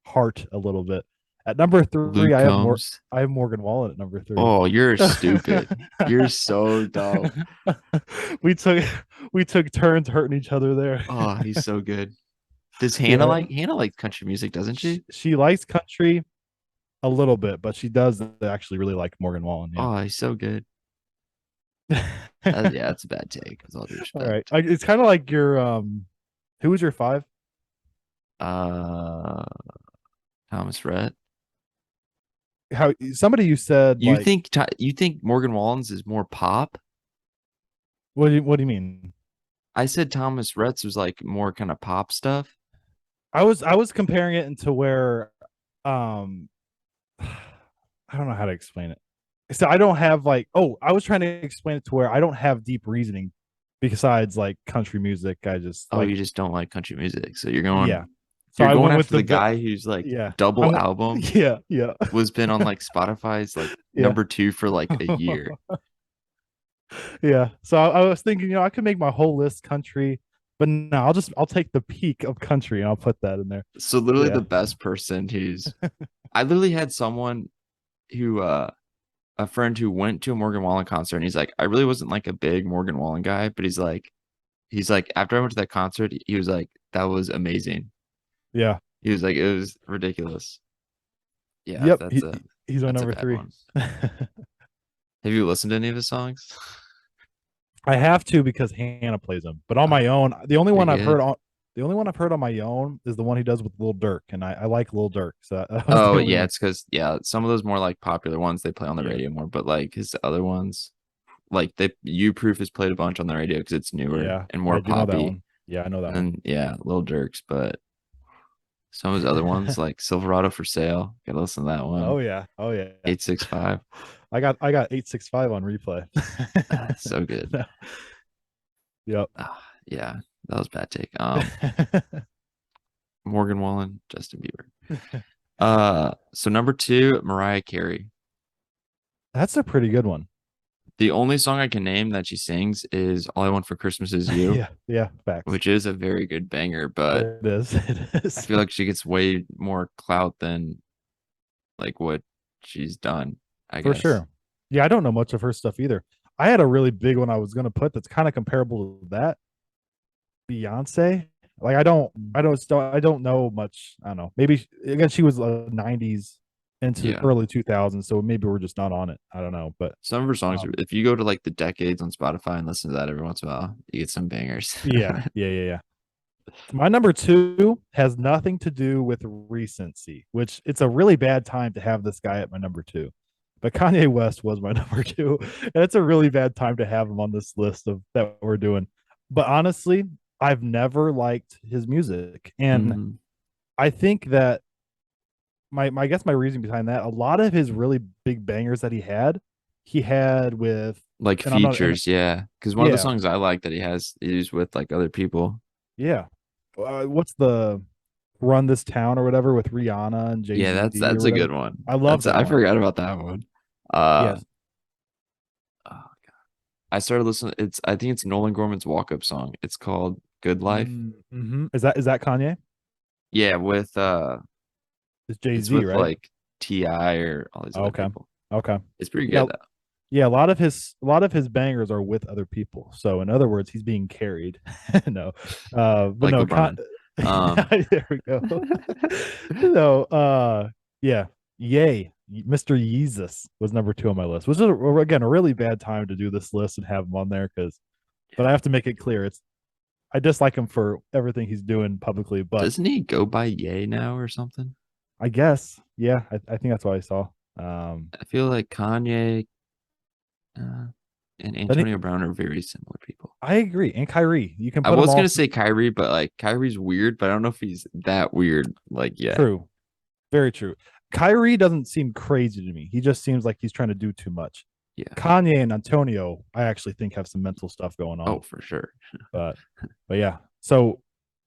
heart a little bit. At number three, Luke Combs. I have Morgan Wallen at number three. Oh, you're stupid. You're so dumb. we took we took turns hurting each other there. Oh, he's so good. Does Yeah, Hannah like country music, doesn't she? she likes country a little bit, but she does actually really like Morgan Wallen. Yeah. Oh, he's so good. Yeah, that's a bad take, with all due All right. respect. It's kind of like your who was your five? Uh Thomas Rhett. How somebody you said like You think Morgan Wallen's is more pop? what do you mean? I said Thomas Rhett's was like more kind of pop stuff. I was comparing it into where um I don't know how to explain it. So I don't have like I was trying to explain it to where I don't have deep reasoning besides like country music. I just Oh, like you just don't like country music. So yeah. So you're I going went with after the the guy who's like yeah. double I'm album yeah, yeah. was been on like Spotify's like Yeah. number 2 for like a year. Yeah. So I was thinking, I could make my whole list country, but no, I'll take the peak of country and I'll put that in there. So literally Yeah. the best person who's I literally had someone who a friend who went to a Morgan Wallen concert and he's like, I really wasn't like a big Morgan Wallen guy, but he's like after I went to that concert, he was like, that was amazing. Yeah. He was like, it was ridiculous. Yeah, Yep. He's my that's a number bad three. one. Have you listened to any of his songs? I have to because Hannah plays him. But on my own, Pretty good. the only one I've heard on my own is the one he does with Lil Durk, and I like Lil Durk, so that was Oh the only yeah, one. it's because some of those more like popular ones they play on the Yeah. radio more, but like his other ones, like You Proof has played a bunch on the radio because it's newer Yeah, and I more do know that poppy. one. Yeah, I know that And one. then yeah, Lil Durk's, but some of his other ones like Silverado for Sale. Gotta listen to that Oh one. yeah. Oh yeah. 865. I got 865 on replay. So good. Yep. Yeah, that was a bad take. Morgan Wallen, Justin Bieber. So number 2, Mariah Carey. That's a pretty good one. The only song I can name that she sings is All I Want for Christmas Is You, Yeah, yeah, facts. which is a very good banger, but It is. It I is. feel like she gets way more clout than like what she's done, I For guess. sure. Yeah, I don't know much of her stuff either. I had a really big one I was gonna put that's kind of comparable to that. Beyonce. Like I don't know much. I don't know. Maybe again she was '90s into Yeah. early 2000s, so maybe we're just not on it. I don't know, but Some of her songs, um, if you go to like the decades on Spotify and listen to that every once in a while, you get some bangers. yeah, yeah, yeah, yeah. My number two has nothing to do with recency, which it's a really bad time to have this guy at my number two. But Kanye West was my number two, and it's a really bad time to have him on this list of that we're doing. But honestly, I've never liked his music, and Mhm. I think that I guess my reason behind that, a lot of his really big bangers that he had with, Like and I'm not, and features, yeah. Because one of the yeah, songs I like that he has is with like other people. yeah. What's the Run This Town or whatever with Rihanna and Jay Yeah, Z or that's a good whatever? one. I love That's that I one. forgot about that one. Uh, Yes. oh God. I started listening. I think it's Nolan Gorman's walk up song. It's called Good Life. Mm-hmm. Is that Kanye? Yeah, It's Jay it's Z, with right? like Ti or all these other Okay. people. Okay. It's pretty Yeah. good though. Yeah. A lot of his bangers are with other people. So in other words, he's being carried. No. But Like no, LeBron. there we go. No, yeah. Yay. Mr. Yeezus was number two on my list, which is again a really bad time to do this list and have him on there but I have to make it clear I dislike him for everything he's doing publicly, but Doesn't he go by Ye now or something? I guess, yeah, I think that's what I saw. I feel like Kanye uh, and But Antonio Brown are very similar people. I agree. And Kyrie, you can I put them was all gonna say Kyrie, but like Kyrie's weird, but I don't know if he's that weird. Like, yeah, true. Very true. Kyrie doesn't seem crazy to me. He just seems like he's trying to do too much. yeah. Kanye and Antonio, I actually think have some mental stuff going Oh, on. for sure. But but yeah. So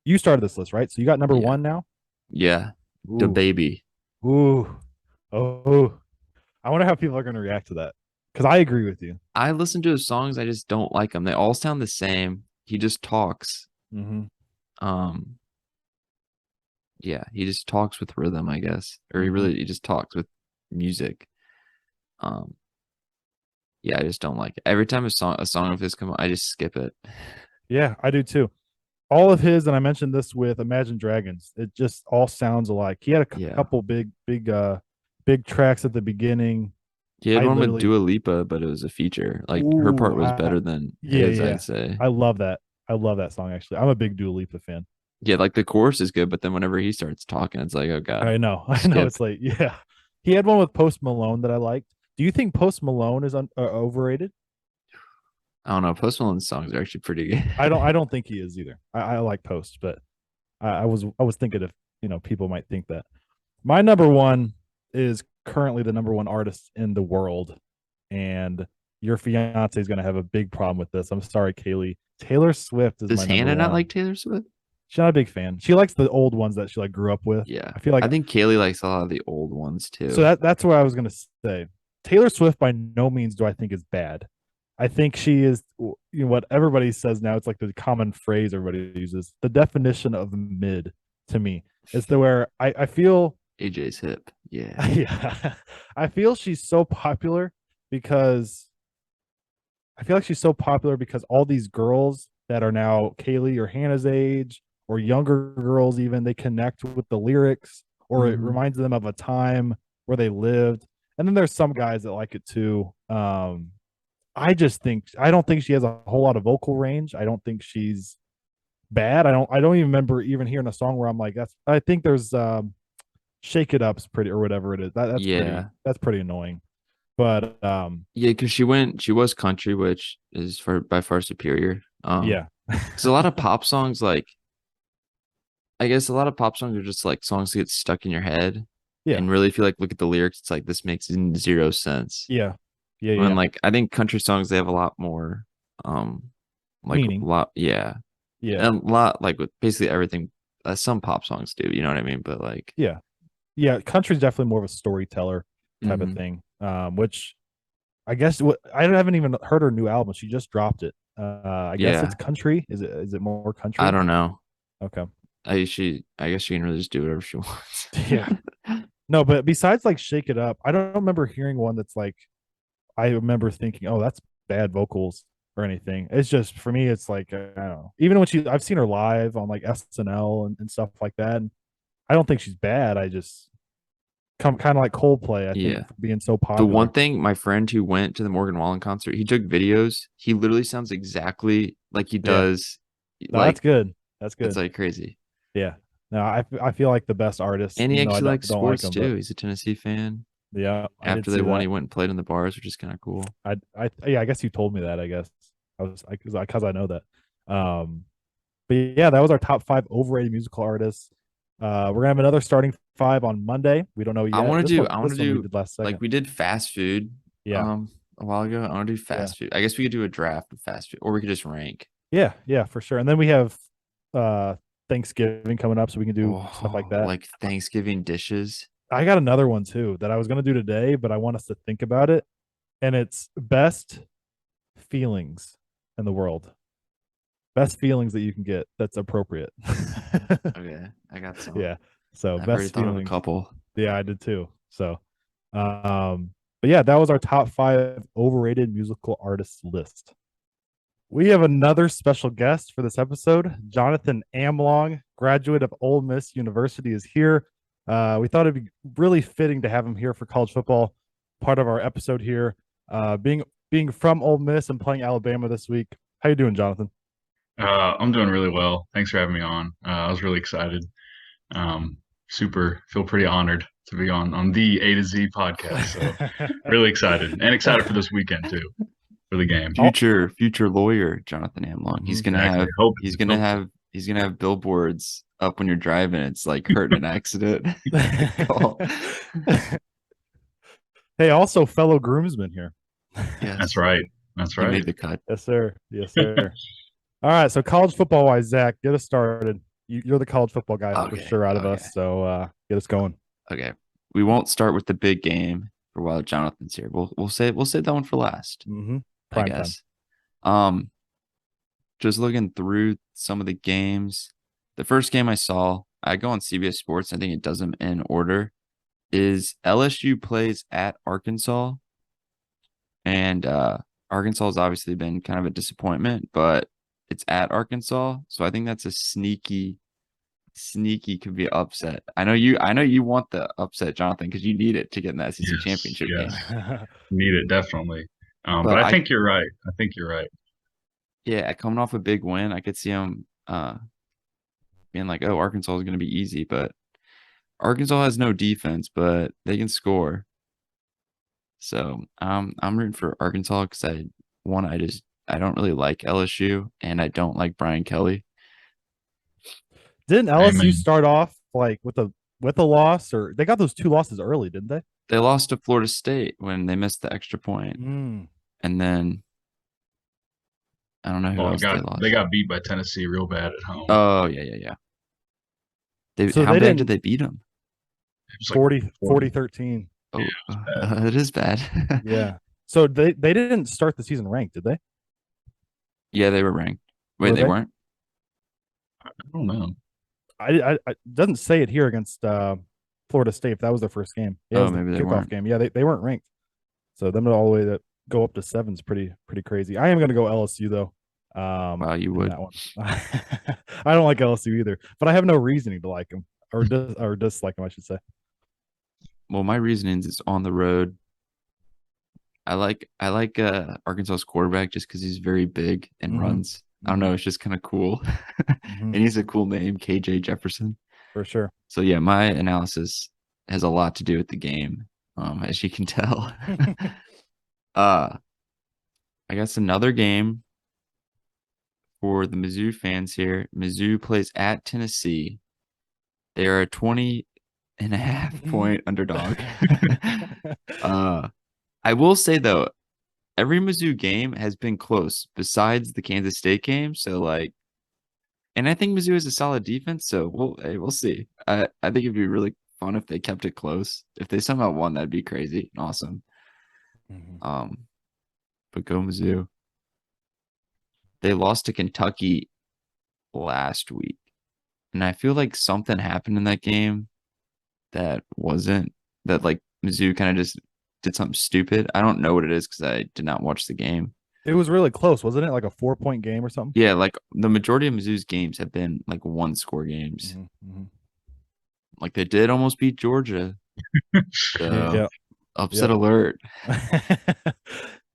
you started this list, right? So you got number Yeah, one now? yeah. The Ooh. baby. Ooh. Oh. I wonder how people are gonna react to that. Because I agree with you. I listen to his songs, I just don't like them. They all sound the same. He just talks. Mm-hmm. Um, yeah, he just talks with rhythm, I guess, or Mm-hmm. he just talks with music. Um, yeah, I just don't like it. Every time a song of his come on, I just skip it. Yeah, I do too. All of his, and I mentioned this with Imagine Dragons. It just all sounds alike. He had a Yeah, couple big tracks at the beginning. he had I one with literally, Dua Lipa, but it was a feature. Like her part ooh, was better than yeah, his, yeah. I'd say. I love that. I love that song actually. I'm a big Dua Lipa fan. Yeah, like the chorus is good, but then whenever he starts talking, it's like, oh god, I know, I know. skip. It's like, yeah. He had one with Post Malone that I liked. Do you think Post Malone is overrated? I don't know. Post Malone's songs are actually pretty good. I don't think he is either. I like Post, but I was thinking if people might think that. My number one is currently the number one artist in the world, and your fiance is going to have a big problem with this. I'm sorry, Kaylee. Taylor Swift is Does my number Hannah not one. like Taylor Swift? She's not a big fan. She likes the old ones that she like grew up with. Yeah. I feel like I think Kaylee likes a lot of the old ones so too. that's what I was going to say. Taylor Swift by no means do I think is bad. I think she is what everybody says now. It's like the common phrase everybody uses. The definition of mid to me is the where I feel AJ's hip. Yeah. yeah, I feel she's so popular because I feel like she's so popular because all these girls that are now Kaylee or Hannah's age or younger girls even they connect with the lyrics or it Hmm. reminds them of a time where they lived. And then there's some guys that like it too. I don't think she has a whole lot of vocal range. I don't think she's bad. I don't even remember even hearing a song where I'm like that's I think there's Shake It Up's pretty or whatever it is. Yeah. That's pretty annoying. But Yeah, because she was country, which is for by far superior. yeah. Because a lot of pop songs, like I guess a lot of pop songs are just like songs that get stuck in your head, Yeah. and really if you like look at the lyrics, it's like this makes zero sense. Yeah. Yeah, When yeah. like I think country songs they have a lot more, like a Meaning. lot, yeah, Yeah. and a lot like with basically everything. Some pop songs do, you know what I mean? But like, Yeah. Yeah, country's definitely more of a storyteller type of mhm. thing. Which I guess what I haven't even heard her new album. She just dropped it. I guess it's Yeah, country. Is it more I country? don't know. Okay. I guess she can really just do whatever she wants. Yeah. No, but besides like Shake It Up, I don't remember hearing one that's like I remember thinking, oh, that's bad vocals or anything. It's just for me, it's like I don't know. Even when I've seen her live on like SNL and stuff like that. And I don't think she's bad. I just come kind of like Coldplay. I think Yeah. for being so The one popular. thing, my friend who went to the Morgan Wallen concert, he took videos. He literally sounds exactly like he Yeah, does. no, that's Like good. That's it's good. like crazy. Yeah, no, I feel like the best artists, And he even though I actually don't likes don't like sports them, but too. He's a Tennessee fan. yeah, I did After they see won, that. he went and played in the bars, which is kind of cool. Yeah, I guess you told me that. I guess because I know that. Um, but yeah, that was our top five overrated musical artists. We're gonna have another starting five on Monday. We don't know yet. I want to This one we do did last like second. we did fast food Yeah, a while ago. I want to do yeah, fast food. I guess we could do a draft of fast food, or we could just rank. yeah, yeah, for sure. And then we have uh Thanksgiving coming up, so we can do stuff like Oh, that. like Thanksgiving dishes. I got another one too that I was gonna do today, but I want us to think about it. And it's best feelings in the world. Best feelings that you can get that's appropriate. Okay, I got some. Yeah. So I've already best thought of a feelings. couple. Yeah, I did too. So but yeah, that was our top five overrated musical artists list. We have another special guest for this episode. Jonathan Amlong, graduate of Ole Miss University, is here. We thought it'd be really fitting to have him here for college football, part of our episode here. Being from Ole Miss and playing Alabama this week. How you doing, Jonathan? I'm doing really well. Thanks for having me on. I was really excited. Um, feel pretty honored to be on the A to Z podcast. So really excited and excited for this weekend too for the game. Oh, Future lawyer Jonathan Amlong. Exactly. Hope hope so. He's gonna have billboards up when you're driving. It's like hurting an accident. Call. hey, also fellow groomsman here. That's Yes, right. That's he right. made the cut. Yes, sir. Yes, sir. All right, so college football wise, Zach, get us started. You're the college football guy for Okay, sure out of okay, us, so get us going. okay. We won't start with the big game. for while Jonathan's here. We'll save that one for last, Mm-hmm. I Prime time. guess. Just looking through some of the games. The first game I saw, I go on CBS Sports. I think it does them in order. Is LSU plays at Arkansas, and Arkansas has obviously been kind of a disappointment, but it's at Arkansas, so I think that's a sneaky could be upset. I know you want the upset, Jonathan, because you need it to get in the SEC championship game. Need it definitely. But But I think you're right. Yeah, coming off a big win, I could see them being like, "Oh, Arkansas is going to be easy," but Arkansas has no defense, but they can score. So I'm rooting for Arkansas because I don't really like LSU and I don't like Brian Kelly. Didn't LSU Amen. start off like with a loss, or they got those 2 losses early, didn't they? They lost to Florida State when they missed the extra point. Mm. And then I don't know who else they lost. They got beat by Tennessee real bad at home. Oh, yeah. How bad did they beat them? It was like 40-13. Oh, yeah, it is bad. Yeah. So they didn't start the season ranked, did they? Yeah, they were ranked. Wait, Were they they? weren't? I don't know. I doesn't say it here against Florida State if that was their first game. Yeah, it was maybe the they kickoff weren't. game. Yeah, they weren't ranked. So them all the way to go up to 7 is pretty crazy. I am going to go LSU though. Wow, you in would. that one. I don't like LSU either, but I have no reasoning to like them or dislike them, I should say. Well, my reasonings is on the road. I like Arkansas's quarterback just because he's very big and Mhm. runs. I don't know, it's just kind of cool. Mhm. And he's a cool name, KJ Jefferson. For sure. So yeah, my analysis has a lot to do with the game, as you can tell. I guess another game for the Mizzou fans here. Mizzou plays at Tennessee. They are a 20.5 point underdog. I will say though, every Mizzou game has been close besides the Kansas State game. So and I think Mizzou is a solid defense. So we'll see. I think it'd be really fun if they kept it close. If they somehow won, that'd be crazy and awesome. Mhm. But go Mizzou. They lost to Kentucky last week, and I feel like something happened in that game that Mizzou kind of just did something stupid. I don't know what it is because I did not watch the game. It was really close, wasn't it? Like a 4-point game or something? Yeah, like the majority of Mizzou's games have been like 1-score games. Mm-hmm. Like they did almost beat Georgia. So, Yeah. upset alert.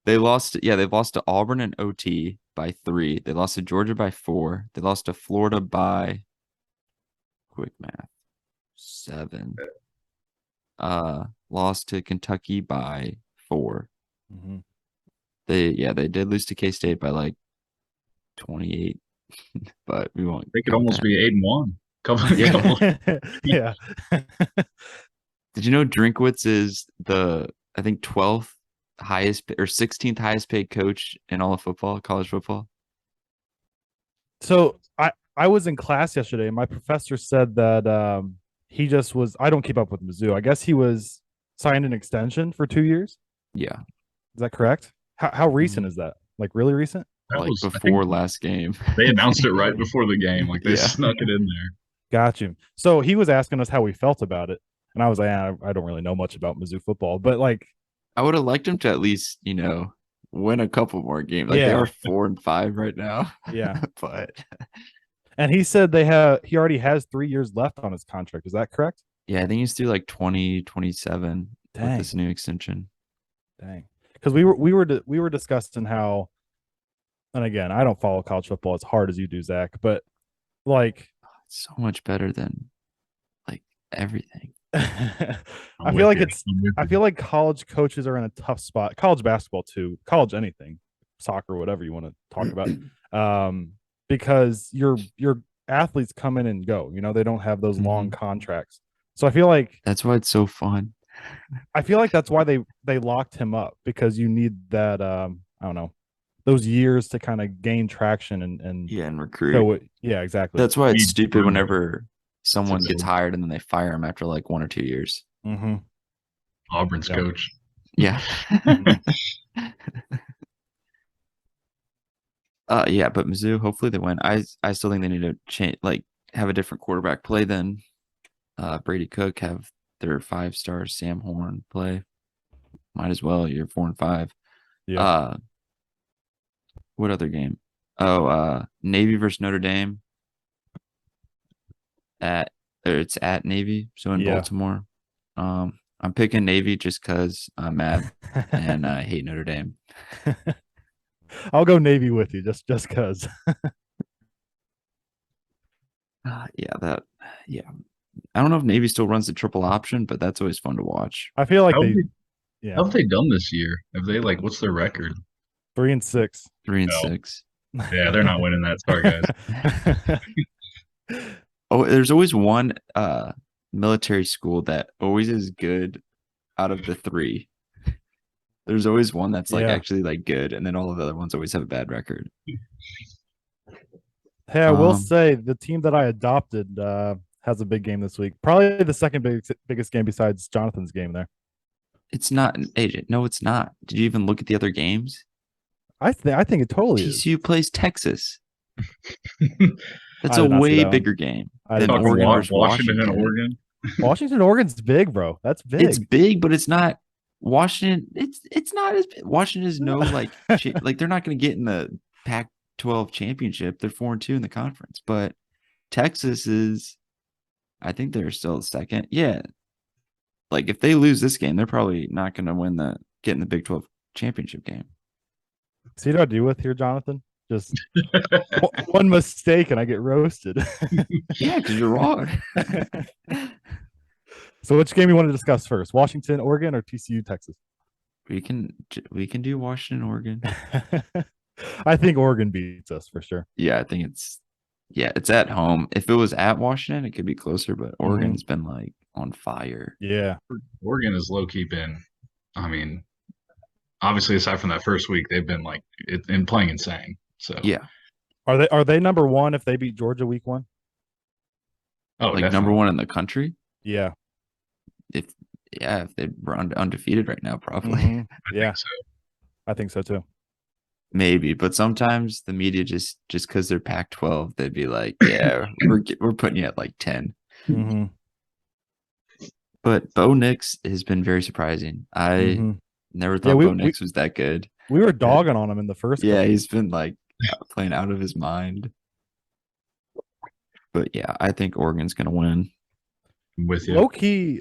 They've lost to Auburn and OT by 3. They lost to Georgia by 4. They lost to Florida by quick math 7. Lost to Kentucky by 4. Mm-hmm. They did lose to K-State by like 28, but we won't. They could almost be 8-1. Yeah. Did you know Drinkwitz is I think 12th highest or 16th highest paid coach in all of football, college football? So I was in class yesterday and my professor said that he just was, I don't keep up with Mizzou. I guess he was signed an extension for 2 years. Yeah. Is that correct? How recent is that? Like really recent? That like was before last game. They announced it right before the game. Like they snuck it in there. Got you. So he was asking us how we felt about it. And I was like, I don't really know much about Mizzou football, but like I would have liked him to at least, win a couple more games. Like they are 4-5 right now. Yeah. But and he said he already has 3 years left on his contract. Is that correct? yeah, I think he's through like 2027 with this new extension. Dang. Because we were discussing how, and again, I don't follow college football as hard as you do, Zach, but like it's so much better than like everything. I feel like college coaches are in a tough spot. College basketball too, college anything, soccer, whatever you want to talk about. Because your athletes come in and go. They don't have those long contracts. So I feel like that's why it's so fun. I feel like that's why they locked him up, because you need that I don't know, those years to kind of gain traction and recruit. Yeah, exactly. That's why it's stupid whenever someone gets hired and then they fire him after like 1 or 2 years. Mm-hmm. Auburn's coach. Yeah. Yeah, but Mizzou, hopefully they win. I still think they need to change, like have a different quarterback play than Brady Cook. Have their 5-star Sam Horn play. Might as well. You're 4-5. Yeah. What other game? Oh, Navy versus Notre Dame. It's at Navy, so in Yeah. Baltimore. I'm picking Navy just because I'm mad and I hate Notre Dame. I'll go Navy with you just because. Yeah. I don't know if Navy still runs the triple option, but that's always fun to watch. I feel like How have they, they, yeah, how have they done this year? Have they like what's their record? 3-6. 3-6. Yeah, they're not winning that. Sorry, guys. Oh, there's always one military school that always is good out of the 3. There's always one that's like Yeah. actually like good, and then all of the other ones always have a bad record. Hey, I will say the team that I adopted has a big game this week. Probably the second biggest game besides Jonathan's game there. It's not an agent. No, it's not. Did you even look at the other games? I think it totally is. TCU plays Texas. That's I a did not see way that one. bigger game I than did not see Oregon that one. versus Washington and Washington. Oregon. Washington, Oregon's big, bro. That's big. It's big, but it's not Washington. It's not as big. Washington is no like like they're not going to get in the Pac-12 championship. They're 4-2 in the conference, but Texas is. I think they're still second. Yeah, like if they lose this game, they're probably not going to get in the Big 12 championship game. See what I do with here, Jonathan? Just one mistake and I get roasted. Yeah, because you're wrong. So which game you want to discuss first? Washington, Oregon, or TCU, Texas? We can do Washington, Oregon. I think Oregon beats us for sure. Yeah, I think it's at home. If it was at Washington, it could be closer, but Oregon's been like on fire. Yeah. Oregon is low key been, I mean, obviously aside from that first week, they've been like in playing insane. So Yeah. Are they number one if they beat Georgia week 1? oh, Like definitely. number 1 in the country. Yeah. If they were undefeated right now, probably. Mhm. I Yeah. think so. I think so too. Maybe, but sometimes the media just because they're Pac-12, they'd be like, "Yeah, we're putting you at like 10." Mhm. But Bo Nix has been very surprising. I Mhm. never thought Bo Nix was that good. We were dogging on him in the first. Yeah, couple. he's been like playing out of his mind. But yeah, I think Oregon's gonna win. I'm with you. Low key,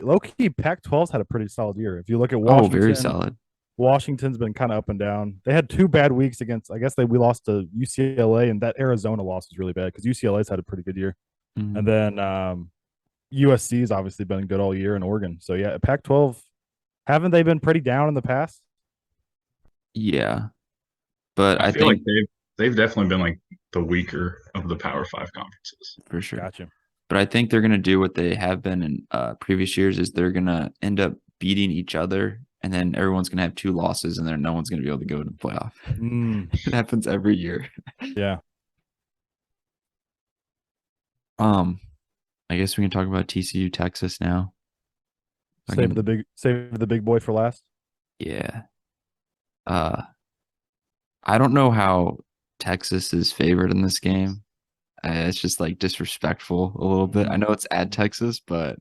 Pac-12's had a pretty solid year. If you look at Oh, Washington, very solid. Washington's been kind of up and down. They had 2 bad weeks against. I guess we lost to UCLA, and that Arizona loss was really bad because UCLA's had a pretty good year. Mhm. And then USC's obviously been good all year in Oregon. So yeah, Pac-12, haven't they been pretty down in the past? Yeah, but I feel think like they've definitely been like the weaker of the Power 5 conferences. for sure. Gotcha. But I think they're gonna do what they have been in previous years. Is they're gonna end up beating each other, and then everyone's gonna have 2 losses, and then no one's gonna be able to go to the playoff. It happens every year. Yeah. I guess we can talk about TCU Texas now. Save the big boy for last. Yeah. I don't know how Texas is favored in this game. It's just like disrespectful a little bit. I know it's at Texas, but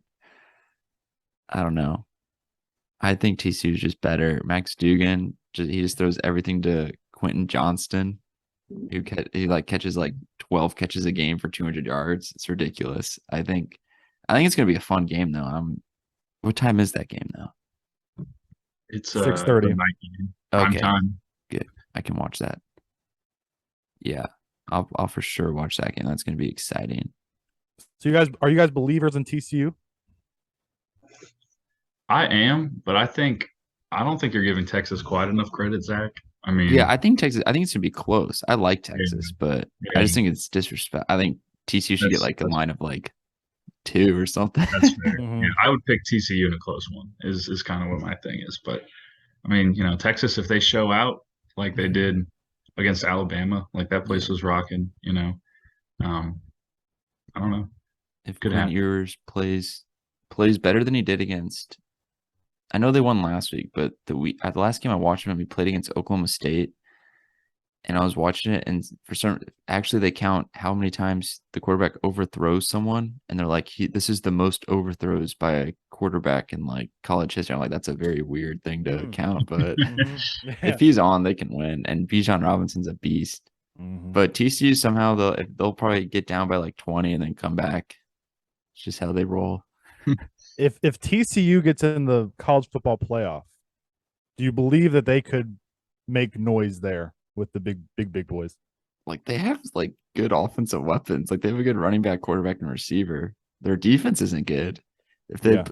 I don't know. I think TCU is just better. Max Dugan, he just throws everything to Quentin Johnston, he like catches like 12 catches a game for 200 yards. It's ridiculous. I think it's gonna be a fun game though. What time is that game though? It's 6:30. night game. Okay. Time. Good. I can watch that. Yeah. I'll for sure watch that game. That's gonna be exciting. So are you guys believers in TCU? I am, but I don't think you're giving Texas quite enough credit, Zach. I mean, Yeah, I think it's gonna be close. I like Texas, but I just think it's disrespect. I think TCU should get like a line of like 2 or something. That's fair. Yeah, I would pick TCU in a close one. Is kind of what my thing is. But I mean, Texas, if they show out like they did against Alabama, like that place was rocking. I don't know. If Could Quinn happen. Ewers plays better than he did against I know they won last week, but the last game I watched them, we played against Oklahoma State, and I was watching it, and actually they count how many times the quarterback overthrows someone, and they're like, this is the most overthrows by a quarterback in like college history. I'm like, that's a very weird thing to count, but if he's on, they can win. And Bijan Robinson's a beast. But TCU somehow they'll probably get down by like 20 and then come back. It's just how they roll. If TCU gets in the college football playoff, do you believe that they could make noise there with the big boys? Like they have like good offensive weapons. Like they have a good running back, quarterback, and receiver. Their defense isn't good. If they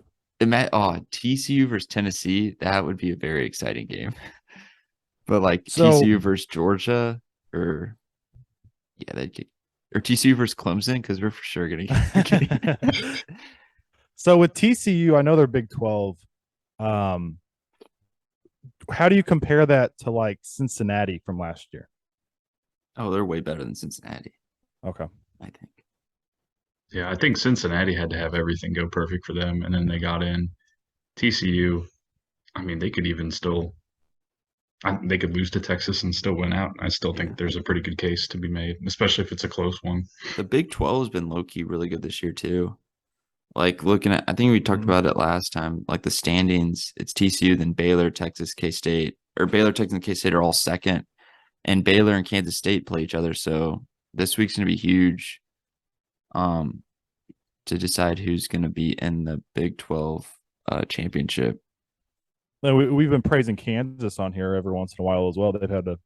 TCU versus Tennessee, that would be a very exciting game. But like TCU versus Georgia, or TCU versus Clemson, because we're for sure gonna get So with TCU, I know they're Big 12. How do you compare that to like Cincinnati from last year? Oh, they're way better than Cincinnati. Okay. I think. Yeah, I think Cincinnati had to have everything go perfect for them, and then they got in. TCU, I mean, they could even still they could lose to Texas and still win out. I still think there's a pretty good case to be made, especially if it's a close one. The Big 12 has been low-key really good this year too. Like looking at, I think we talked about it last time, like the standings, it's TCU, then Baylor, Texas, K-State, or Baylor, Texas, and K-State are all second, and Baylor and Kansas State play each other. So this week's going to be huge to decide who's going to be in the Big 12 championship. We've been praising Kansas on here every once in a while as well. They've had an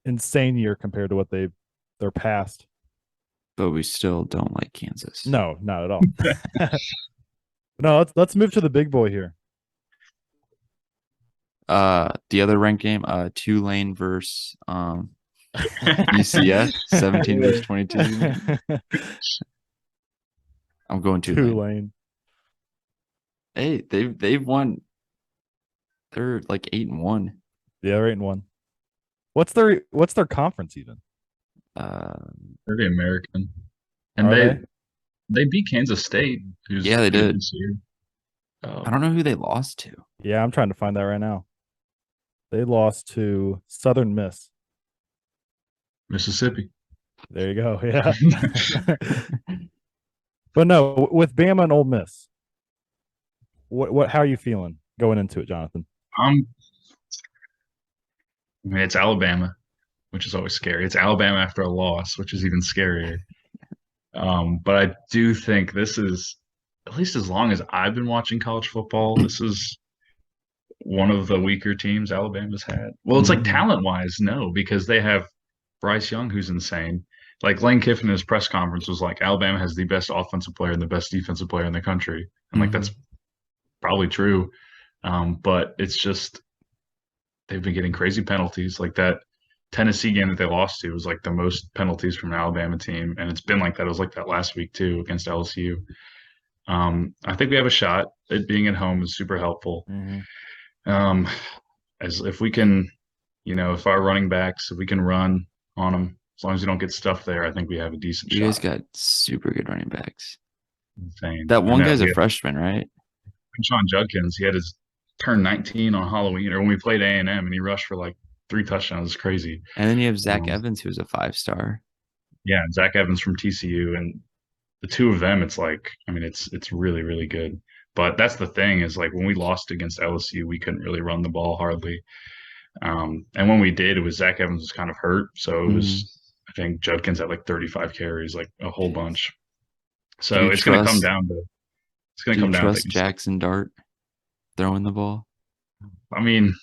insane year compared to what their past. But we still don't like Kansas. No, not at all. No, let's move to the big boy here. The other ranked game, Tulane versus UCF, 17 versus 22. I'm going Tulane. Hey, they've won. They're like 8-1. Yeah, they're 8-1. What's their conference even? They're the American, and they beat Kansas State. They did. I don't know who they lost to. Yeah, I'm trying to find that right now. They lost to Southern Miss, Mississippi. There you go. Yeah. But no, with Bama and Ole Miss, how are you feeling going into it, Jonathan? I mean, it's Alabama, which is always scary. It's Alabama after a loss, which is even scarier. But I do think this is, at least as long as I've been watching college football, this is one of the weaker teams Alabama's had. Well, it's like talent-wise, no, because they have Bryce Young, who's insane. Like Lane Kiffin in his press conference was like, Alabama has the best offensive player and the best defensive player in the country. And like, that's probably true. But it's just, they've been getting crazy penalties. Like that Tennessee game that they lost to was like the most penalties from an Alabama team. And it's been like that. It was like that last week too against LSU. I think we have a shot. It being at home is super helpful. As if we can, if our running backs, if we can run on them, as long as we don't get stuff there, I think we have a decent shot. You guys got super good running backs. Insane. That one guy's a freshman, right? Sean Judkins, he had his turn 19 on Halloween, or when we played A&M, and he rushed for like 3 touchdowns. It's crazy. And then you have Zach Evans, who's a 5-star. Yeah, Zach Evans from TCU, and the two of them, it's like, I mean, it's really, really good. But that's the thing is like when we lost against LSU, we couldn't really run the ball hardly. And when we did, it was Zach Evans was kind of hurt, so it was I think Judkins had like 35 carries, like a whole bunch. So it's going to come down to. It's going to come down to. Trust Jackson Dart throwing the ball? I mean,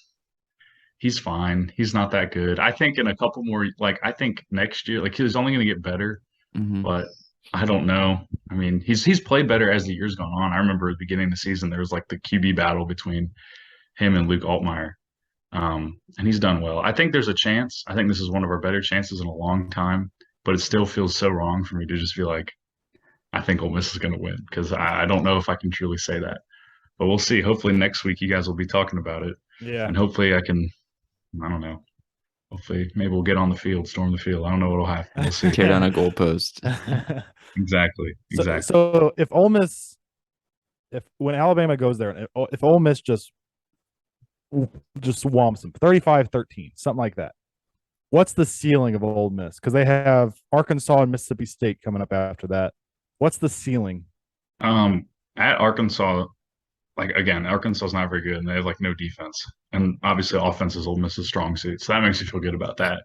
he's fine. He's not that good. I think in a couple more, like I think next year, like he's only going to get better, but I don't know. I mean, he's played better as the year's gone on. I remember at the beginning of the season, there was like the QB battle between him and Luke Altmaier. And he's done well. I think there's a chance. I think this is one of our better chances in a long time, but it still feels so wrong for me to just feel like I think Ole Miss is going to win because I don't know if I can truly say that. But we'll see. Hopefully next week you guys will be talking about it. Yeah. And hopefully I don't know. Hopefully maybe we'll get on the field, storm the field. I don't know what'll happen. We'll see. Tear down a goalpost. Exactly. So if Ole Miss, when Alabama goes there, if Ole Miss just just swamps them 35-13, something like that. What's the ceiling of Ole Miss? Because they have Arkansas and Mississippi State coming up after that. What's the ceiling? At Arkansas, like again, Arkansas is not very good, and they have like no defense, and obviously offense is Ole Miss's strong suit, so that makes you feel good about that.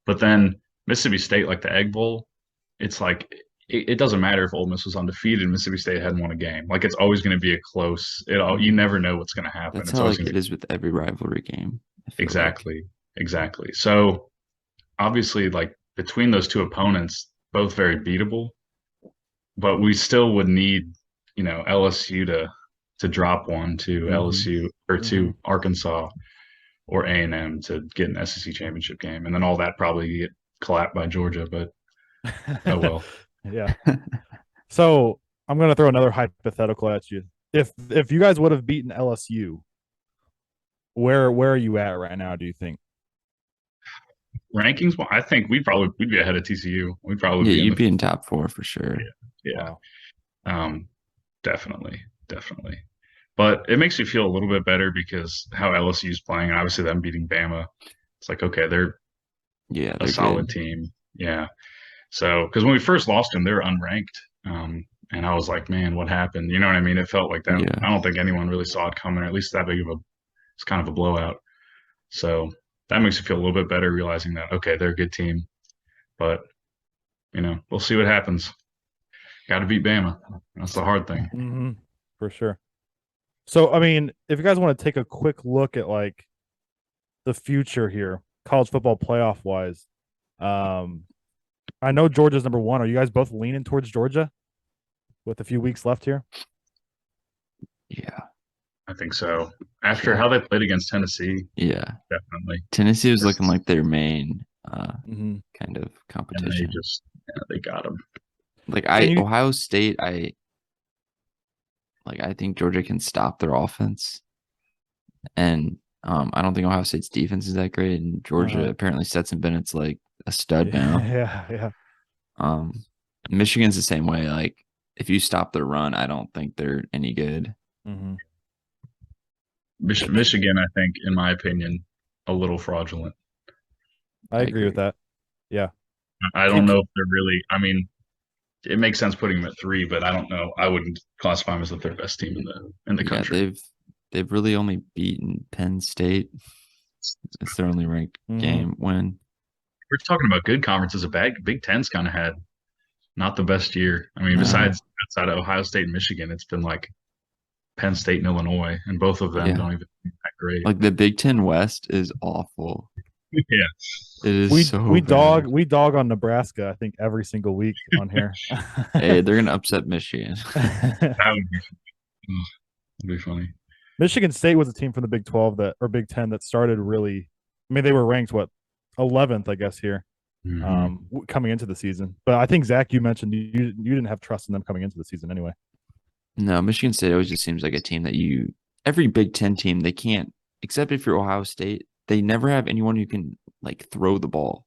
But then Mississippi State, like the Egg Bowl, it's like it doesn't matter if Ole Miss was undefeated, Mississippi State hadn't won a game. Like it's always going to be a close. You never know what's going to happen. That's it's how always like going it is with every rivalry game. exactly, exactly. So obviously, like between those two opponents, both very beatable, but we still would need, LSU to drop one to LSU or to Arkansas or A&M to get an SEC championship game, and then all that probably get clapped by Georgia. But oh well. Yeah. So I'm gonna throw another hypothetical at you. If you guys would have beaten LSU, where are you at right now? Do you think Rankings? Well, I think we'd be ahead of TCU. We'd probably yeah, be you'd be in top 4 for sure. Yeah. Definitely. But it makes me feel a little bit better because how LSU is playing, and obviously them beating Bama. It's like, okay, they're a solid team. Yeah. So, because when we first lost them, they were unranked. And I was like, man, what happened? You know what I mean? It felt like that. Yeah. I don't think anyone really saw it coming, or at least that big of it's kind of a blowout. So that makes me feel a little bit better realizing that, okay, they're a good team. But, we'll see what happens. Got to beat Bama. That's the hard thing. For sure. So, I mean, if you guys want to take a quick look at like the future here, college football playoff wise, I know Georgia's number 1. Are you guys both leaning towards Georgia with a few weeks left here? Yeah, I think so. After how they played against Tennessee, yeah, definitely. Tennessee was looking like their main kind of competition. And they got them. Like Ohio State, I think Georgia can stop their offense, and I don't think Ohio State's defense is that great. And Georgia apparently Stetson Bennett's like a stud now. Yeah. Michigan's the same way. Like if you stop their run, I don't think they're any good. Michigan, I think, in my opinion, a little fraudulent. I agree with that. Yeah. I don't know if they're really. I mean, it makes sense putting them at 3, but I don't know. I wouldn't classify them as the 3rd best team in the country. They've really only beaten Penn State. It's their only ranked game win. We're talking about good conferences. Big Ten's kind of had not the best year. I mean, besides outside of Ohio State and Michigan, it's been like Penn State and Illinois, and both of them don't even think that great. Like the Big Ten West is awful. Yeah, it is. We dog on Nebraska. I think every single week on here. Hey, they're gonna upset Michigan. That'd be funny. Michigan State was a team from the Big 12 or Big 10 that started really. I mean, they were ranked 11th, I guess here, coming into the season. But I think Zach, you mentioned you didn't have trust in them coming into the season anyway. No, Michigan State always just seems like a team that every Big Ten team, they can't, except if you're Ohio State, they never have anyone who can like throw the ball.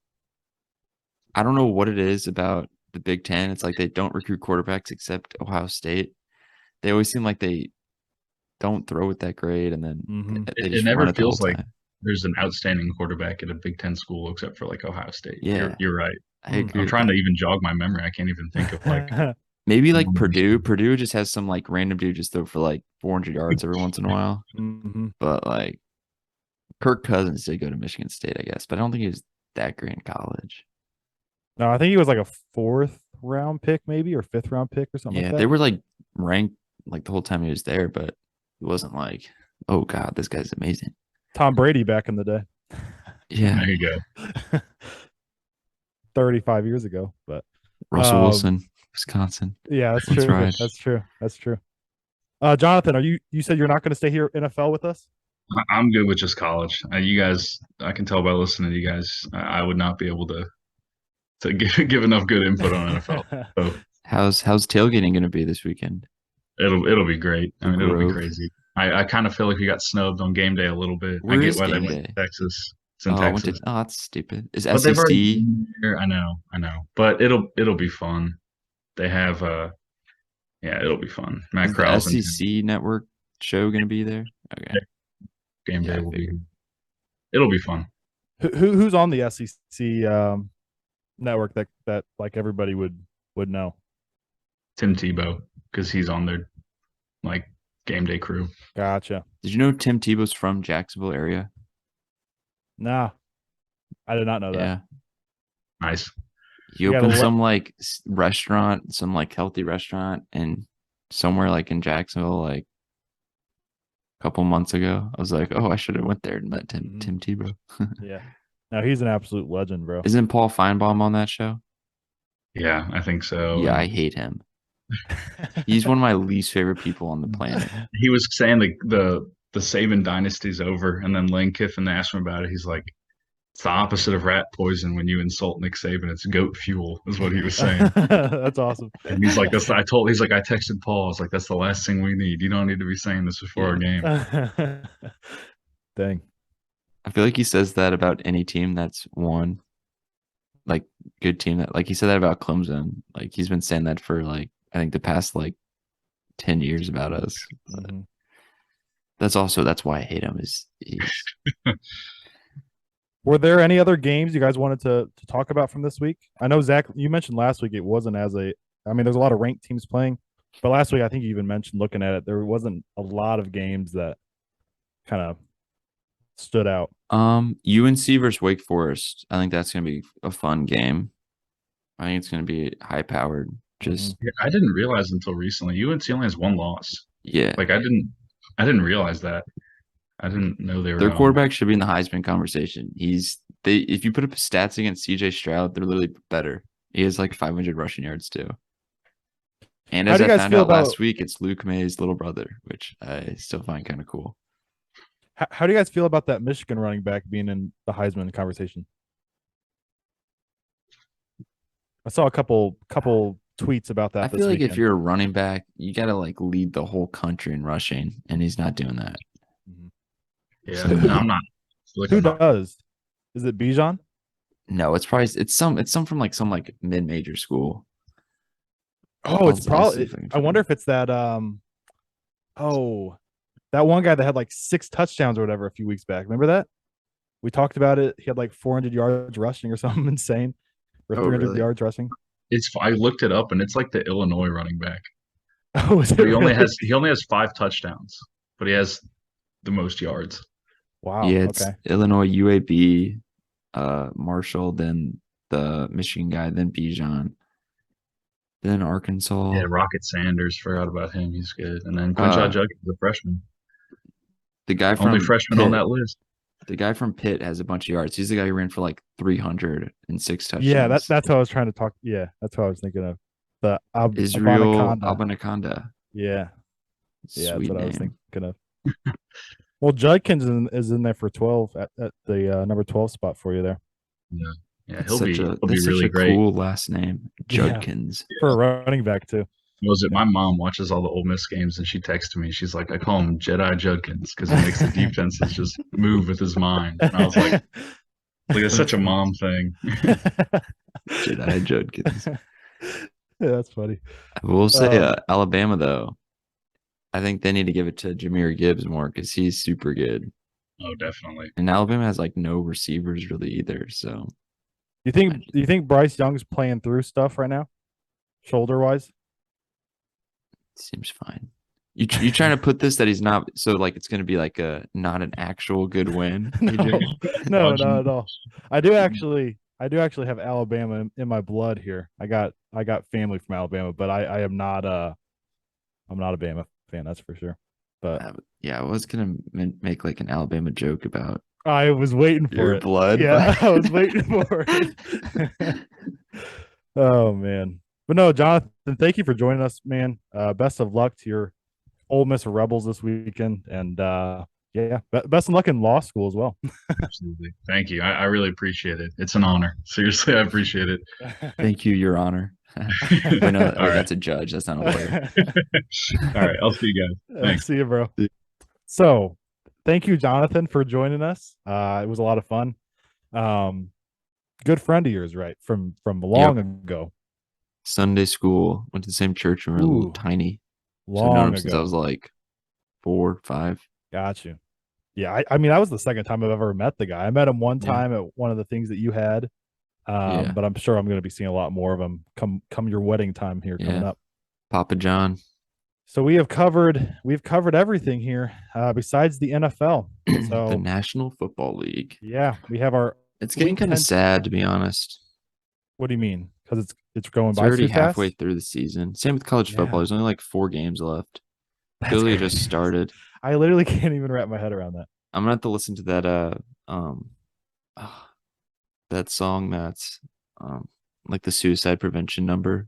I don't know what it is about the Big Ten. It's like they don't recruit quarterbacks except Ohio State. They always seem like they don't throw it that great, and then it never feels like there's an outstanding quarterback at a Big Ten school except for like Ohio State. Yeah, you're right. I agree. I'm trying to even jog my memory. I can't even think of like maybe like Purdue. Purdue just has some like random dude just throw for like 400 yards every once in a while. But like Kirk Cousins did go to Michigan State, I guess, but I don't think he was that great in college. No, I think he was like a 4th round pick, maybe, or 5th round pick or something. Yeah, like that. They were like ranked like the whole time he was there, but it wasn't like, oh God, this guy's amazing. Tom Brady back in the day. Yeah, there you go. 35 years ago, but Russell Wilson, Wisconsin. Yeah, that's true. Right. That's true. Jonathan, you said you're not going to stay here NFL with us? I'm good with just college. You guys, I can tell by listening to you guys, I would not be able to give enough good input on NFL. So, how's tailgating going to be this weekend? It'll be great. I mean, it'll be crazy. I kind of feel like we got snubbed on game day a little bit. Where I get is why they game went day? to Texas. It's in Texas. That's stupid. Is but SEC? I know. But it'll be fun. They have it'll be fun. Matt Krause. The SEC network show going to be there? Okay. game Yeah, day I will be. figured. It'll be fun. Who's on the SEC network that like everybody would know? Tim Tebow, because he's on their like game day crew. Gotcha. Did you know Tim Tebow's from Jacksonville area? Nah, I did not know that. Yeah. Nice. He You gotta opened let- some like restaurant, some like healthy restaurant, and somewhere like in Jacksonville, like a couple months ago. I was like, oh, I should have went there and met Mhm. Tim Tebow. Yeah. No, he's an absolute legend, bro. Isn't Paul Feinbaum on that show? Yeah, I think so. Yeah, I And hate him. He's one of my least favorite people on the planet. he was saying the Saban dynasty's over, and then Lane Kiffin asked him about it. He's like, it's the opposite of rat poison when you insult Nick Saban. It's goat fuel, is what he was saying. That's awesome. And he's like, I texted Paul. I was like, that's the last thing we need. You don't need to be saying this before our game. Dang. I feel like he says that about any team that's won, like good team that like he said that about Clemson. Like he's been saying that for like I think the past like 10 years about us. But Mhm. that's why I hate him is he's Were there any other games you guys wanted to talk about from this week? I know Zach, you mentioned last week it wasn't I mean, there's a lot of ranked teams playing, but last week I think you even mentioned looking at it, there wasn't a lot of games that kind of stood out. UNC versus Wake Forest. I think that's gonna be a fun game. I think it's gonna be high powered. Just Yeah, I didn't realize until recently UNC only has one loss. yeah. Like I didn't realize that. I didn't know they were Their on. quarterback should be in the Heisman conversation. If you put up stats against CJ Stroud, they're literally better. He has like 500 rushing yards too. And How as do you I guys found feel out last about- week, it's Luke May's little brother, which I still find kind of cool. How do you guys feel about that Michigan running back being in the Heisman conversation? I saw a couple tweets about that. I this feel like if weekend. you're a running back, you got to like lead the whole country in rushing, and he's not doing that. Yeah, So- no, I'm not. Like, Who I'm not. does? Is it Bijan? No, it's probably it's some from like some like mid-major school. Oh, it's I'll see probably. if I can I find wonder it. if it's that. Oh, that one guy that had like 6 touchdowns or whatever a few weeks back. Remember that? We talked about it. He had like 400 yards rushing or something insane, or Oh, 300 really? yards rushing. I looked it up, and it's like the Illinois running back. Oh, is it But he only really? has 5 touchdowns, but he has the most yards. Wow. Yeah, it's Okay. Illinois, UAB, Marshall, then the Michigan guy, then Bijan, then Arkansas. Yeah, Rocket Sanders, forgot about him. He's good. And then Quinshot Judkins, the freshman. The guy from Only freshman on Pitt- that list. The guy from Pitt has a bunch of yards. He's the guy who ran for like 306 touchdowns. Yeah, that's what I was trying to talk. Yeah, that's what I was thinking of. The Israel Abanaconda. Abanaconda. Yeah, yeah, that's Sweet what I was name. thinking of. Well, Judkins is in there for 12 at the number 12 spot for you there Yeah, That's he'll be that's really such a great. cool last name. Yeah. Judkins. for a running back too. Was it my mom watches all the Ole Miss games and she texted me. She's like, I call him Jedi Judkins because he makes the defenses just move with his mind. And I was like it's such a mom thing. Jedi Judkins. Yeah, that's funny. I will say Um, Alabama though. I think they need to give it to Jahmyr Gibbs more because he's super good. Oh, definitely. And Alabama has like no receivers really either. So Do you think Bryce Young's playing through stuff right now, shoulder wise? it seems fine. You trying to put this that he's not so like it's gonna be like a not an actual good win. AJ? No, not at all. I do actually have Alabama in my blood here. I got family from Alabama, but I am not I'm not a Bama fan, that's for sure. But Yeah, I was gonna make like an Alabama joke about I was waiting for your it. blood. Yeah, but- I was waiting for it. Oh man. But no, Jonathan, thank you for joining us, man. Best of luck to your Ole Miss Rebels this weekend. And yeah, best of luck in law school as well. Absolutely. Thank you. I really appreciate it. It's an honor. Seriously, I appreciate it. Thank you, Your Honor. Wait, no, All right. that's a judge. That's not a lawyer. All right. I'll see you guys. Thanks. See you, bro. So thank you, Jonathan, for joining us. It was a lot of fun. Good friend of yours, right? From long ago. Sunday school. Went to the same church when we were Ooh, little tiny. So I've known long him since I ago. was like 4, 5. Got you. Yeah, I mean, that was the second time I've ever met the guy. I met him one Yeah. time at one of the things that you had, Yeah. but I'm sure I'm going to be seeing a lot more of him come your wedding time here coming Yeah. up. Papa John. So we've covered everything here besides the NFL. The So National Football League. yeah, we have our It's getting week kind of 10. sad, to be honest. What do you mean? Because it's going It's by already too halfway fast. through the season. Same with college football. Yeah, There's only like 4 games left. that's Feels like it crazy. just started. I literally can't even wrap my head around that. I'm gonna have to listen to that um ah, that song that's like the suicide prevention number.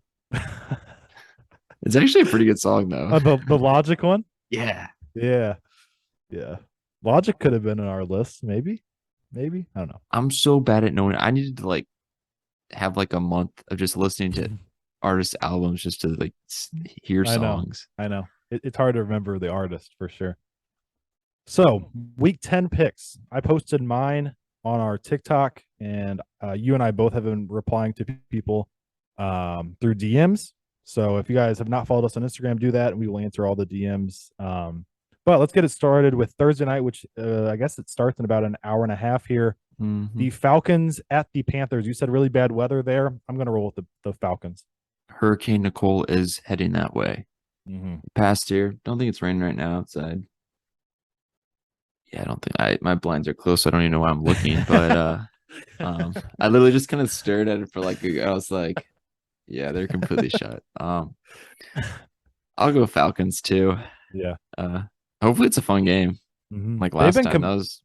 It's actually a pretty good song though. The Logic one. Yeah. Yeah, yeah. Logic could have been on our list, maybe. Maybe I don't know. I'm so bad at knowing. I needed to like have like a month of just listening to artist albums just to like hear I know. songs. I know. It's hard to remember the artist for sure. So, week 10 picks. I posted mine on our TikTok, and you and I both have been replying to people through DMs. So, if you guys have not followed us on Instagram, do that, and we will answer all the DMs. But let's get it started with Thursday night, which I guess it starts in about an hour and a half here. Mhm. The Falcons at the Panthers. You said really bad weather there. I'm going to roll with the Falcons. Hurricane Nicole is heading that way. Past here. Don't think it's raining right now outside. Yeah, I don't think my blinds are closed, so I don't even know why I'm looking. But I literally just kind of stared at it for like I was like, yeah, they're completely shut. I'll go Falcons too. Yeah. Hopefully it's a fun game. Like last time. That was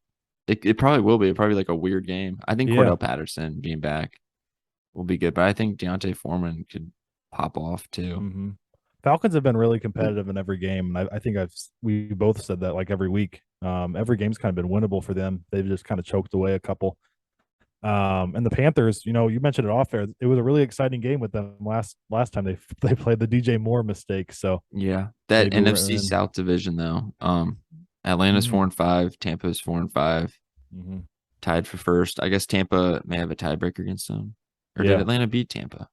it probably will be. It'll probably like a weird game. I think Cordell Patterson being back will be good, but I think Deontay Foreman could pop off too. Falcons have been really competitive in every game, and I think we both said that like every week. Every game's kind of been winnable for them. They've just kind of choked away a couple. And the Panthers, you mentioned it off air. It was a really exciting game with them last time they played the DJ Moore mistake. So yeah, that NFC South division though. Atlanta's 4-5, Tampa's 4-5, tied for first. I guess Tampa may have a tiebreaker against them, or did Atlanta beat Tampa?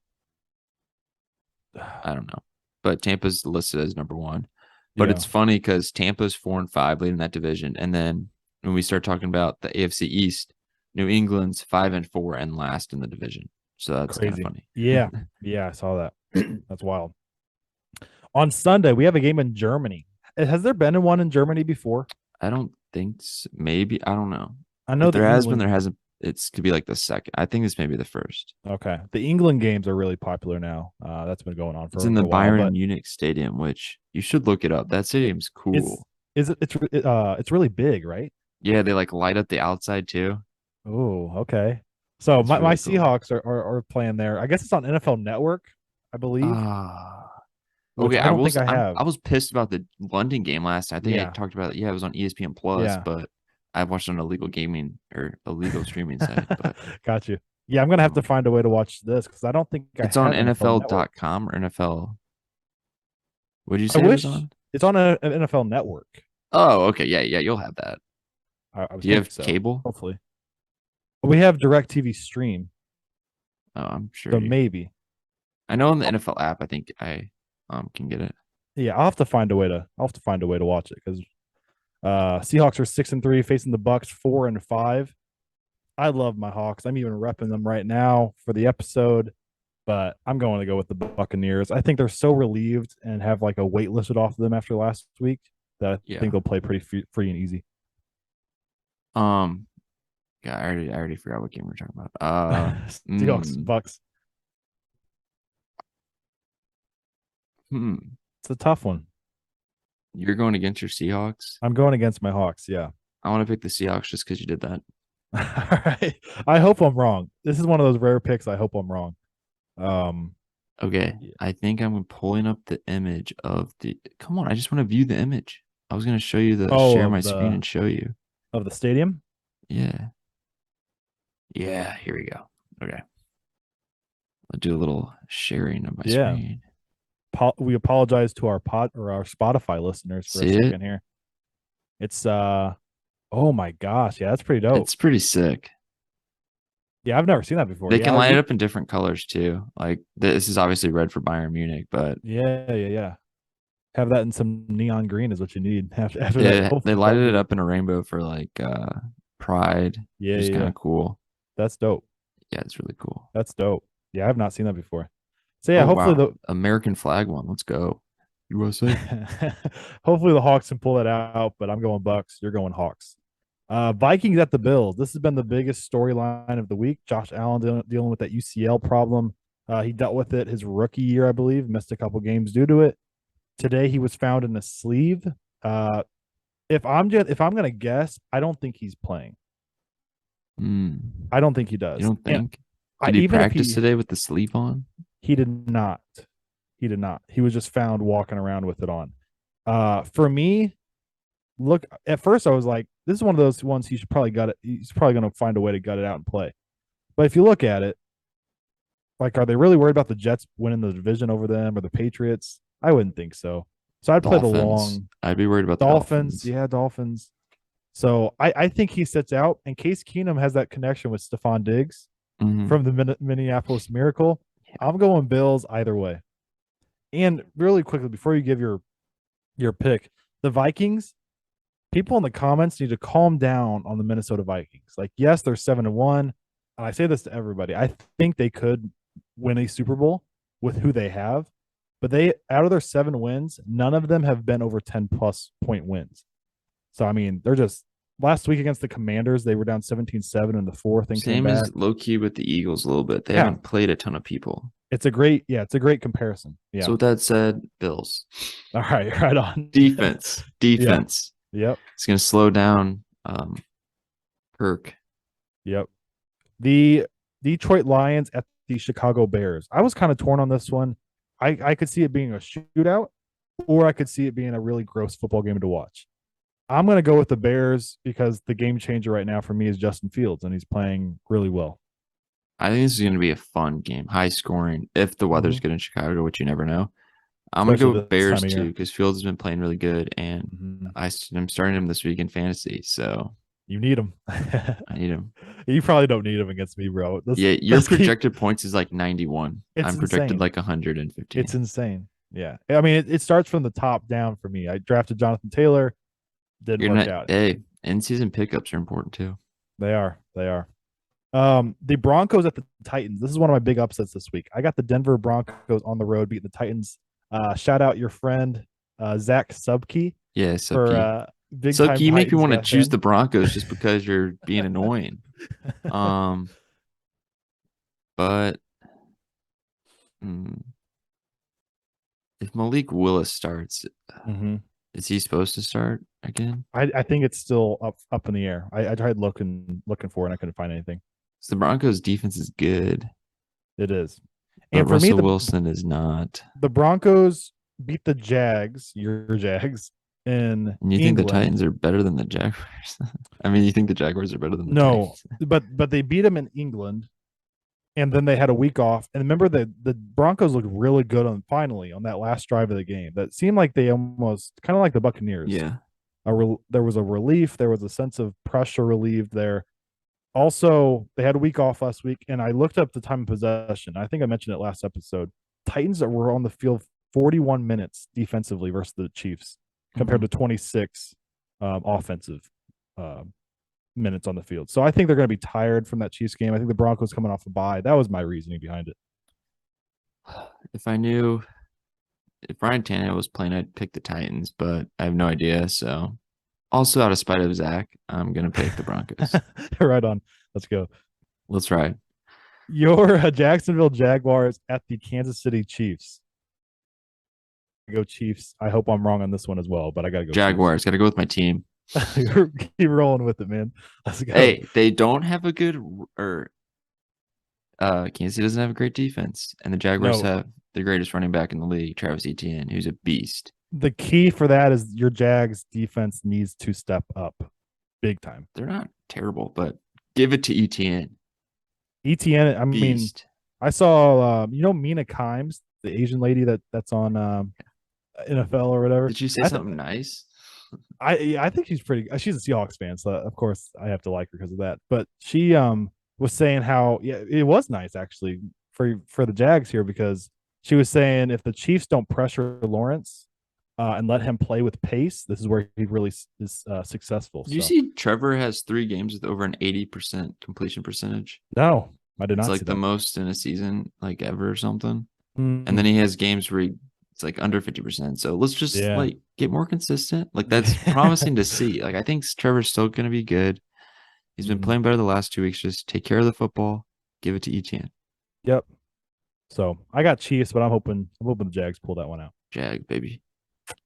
I don't know, but Tampa's listed as number 1. But it's funny because Tampa's 4-5 leading that division, and then when we start talking about the AFC East, New England's 5-4 and last in the division. So that's kind of funny. Yeah, I saw that. That's wild. On Sunday, we have a game in Germany. Has there been one in Germany before? I don't think so. Maybe. I don't know. I know there has been. There hasn't. It could be like the second. I think this may be the first. Okay. The England games are really popular now. That's been going on for It's in the while, Bayern Munich Stadium, which you should look it up. That stadium's cool. It's really big, right? Yeah, they like light up the outside too. Oh, okay. So my really Seahawks are playing there. I guess it's on NFL Network, I believe. Okay, I don't think I have. I was pissed about the London game last night. I think I talked about it. Yeah, it was on ESPN Plus, but I watched on illegal gaming or illegal streaming site. But got you. Yeah, I'm gonna have to find a way to watch this because I don't think it's on NFL.com or NFL. What did you say it was on? It's on an NFL Network. Oh, okay. Yeah, you'll have that. Do you have cable? Hopefully. We have DirecTV Stream. Oh, I'm sure. So maybe. I know on the NFL app, I think I can get it. Yeah, I'll have to find a way to watch it because Seahawks are 6-3 facing the Bucks 4-5. I love my Hawks. I'm even repping them right now for the episode, but I'm going to go with the Buccaneers. I think they're so relieved and have like a weight lifted off of them after last week that I think they'll play pretty free and easy. Yeah, I already forgot what game we're talking about. Seahawks, Bucks. It's a tough one. You're going against your Seahawks? I'm going against my Hawks, yeah. I want to pick the Seahawks just because you did that. All right. I hope I'm wrong. This is one of those rare picks. I hope I'm wrong. Okay. Yeah. I think I'm pulling up the image of the. Come on, I just want to view the image. I was going to show you share my screen and show you. Of the stadium? Yeah. Yeah, here we go. Okay. I'll do a little sharing of my screen. We apologize to our Spotify listeners for a second here. It's oh my gosh, yeah, that's pretty dope. It's pretty sick. Yeah, I've never seen that before. They can light it up in different colors too. Like this is obviously red for Bayern Munich, but yeah. Have that in some neon green is what you need after that. Yeah, they lighted it up in a rainbow for like Pride. Yeah, Which is kind yeah. of cool. That's dope. Yeah, it's really cool. That's dope. Yeah, I've not seen that before. So yeah, Oh hopefully wow, American flag one. Let's go, USA. hopefully the Hawks can pull that out, but I'm going Bucks. You're going Hawks. Vikings at the Bills. This has been the biggest storyline of the week. Josh Allen dealing with that UCL problem. He dealt with it his rookie year, I believe, missed a couple games due to it. Today he was found in a sleeve. If I'm gonna guess, I don't think he's playing. I don't think he does. You don't And think? Did he even if practice today with the sleeve on? he did not. He did not. He was just found walking around with it on. For me, look, at first I was like, this is one of those ones he should probably gut it. He's probably going to find a way to gut it out and play. But if you look at it, like, are they really worried about the Jets winning the division over them or the Patriots? I wouldn't think so. So I'd play the long I'd be worried about the Dolphins. Yeah, Dolphins. So I think he sits out, and Case Keenum has that connection with Stephon Diggs from the Minneapolis Miracle. I'm going Bills either way. And really quickly, before you give your pick, the Vikings, people in the comments need to calm down on the Minnesota Vikings. Like, yes, they're 7-1, and I say this to everybody. I think they could win a Super Bowl with who they have, but they, out of their 7 wins, none of them have been over 10+ point wins. So I mean, they're just last week against the Commanders, they were down 17-7 in the fourth and Same as low key with the Eagles a little bit. They haven't played a ton of people. It's a great comparison. Yeah. So with that said, Bills. All right, right on. Defense. Yep. It's gonna slow down Kirk. Yep. The Detroit Lions at the Chicago Bears. I was kind of torn on this one. I could see it being a shootout, or I could see it being a really gross football game to watch. I'm going to go with the Bears because the game changer right now for me is Justin Fields, and he's playing really well. I think this is going to be a fun game, high scoring, if the weather's good in Chicago, which you never know. I'm going to go with Bears too because Fields has been playing really good, and I'm starting him this week in fantasy. So you need him. I need him. You probably don't need him against me, bro. Your projected points is like 91. I'm projected like 115. It's insane. Yeah, I mean, it starts from the top down for me. I drafted Jonathan Taylor. Didn't work out. Hey, in-season pickups are important too. They are. The Broncos at the Titans. This is one of my big upsets this week. I got the Denver Broncos on the road beating the Titans. Shout out your friend Zach Subke. Yeah, Subke. Big Subke, you make me want to choose the Broncos just because you're being annoying. But if Malik Willis starts, is he supposed to start again? I think it's still up in the air. I tried looking for it and I couldn't find anything. So the Broncos defense is good. It is. And for Russell Wilson is not. The Broncos beat the Jags, your Jags, in and you think the Titans are better than the Jaguars? I mean, you think the Jaguars are better than the Titans? but they beat them in England, and then they had a week off. And remember, the Broncos looked really good on that last drive of the game. That seemed like they almost kind of like the Buccaneers. Yeah. There was a relief. There was a sense of pressure relieved there. Also, they had a week off last week, and I looked up the time of possession. I think I mentioned it last episode. Titans were on the field 41 minutes defensively versus the Chiefs, compared to 26 offensive minutes on the field. So I think they're going to be tired from that Chiefs game. I think the Broncos coming off a bye. That was my reasoning behind it. If I knew if Ryan Tannehill was playing, I'd pick the Titans, but I have no idea. So also out of spite of Zach, I'm going to pick the Broncos. Right on. Let's go. Let's ride. Your Jacksonville Jaguars at the Kansas City Chiefs. Go Chiefs. I hope I'm wrong on this one as well, but I got to go Jaguars. Got to go with my team. Keep rolling with it, man. Let's go. Hey, they don't have a good Kansas City doesn't have a great defense, and the Jaguars have the greatest running back in the league, Travis Etienne, who's a beast. The key for that is your Jags defense needs to step up big time. They're not terrible, but give it to Etienne. Etienne, I mean, I saw Mina Kimes, the Asian lady that's on NFL or whatever. Did she say something nice? I think she's pretty. She's a Seahawks fan, so of course I have to like her because of that. But she was saying how it was nice actually for the Jags here, because she was saying if the Chiefs don't pressure Lawrence, and let him play with pace, this is where he really is successful. Did you see Trevor has 3 games with over an 80% completion percentage? No, I did It's not like see the that. most in a season, like ever or something. And then Mm, he has games where it's like under 50%. So let's just yeah. like get more consistent. Like that's promising to see. Like I think Trevor's still going to be good. He's been Mhm. playing better the last 2 weeks. Just take care of the football, give it to Etienne. Yep. So I got Chiefs, but I'm hoping the Jags pull that one out. Jag, baby.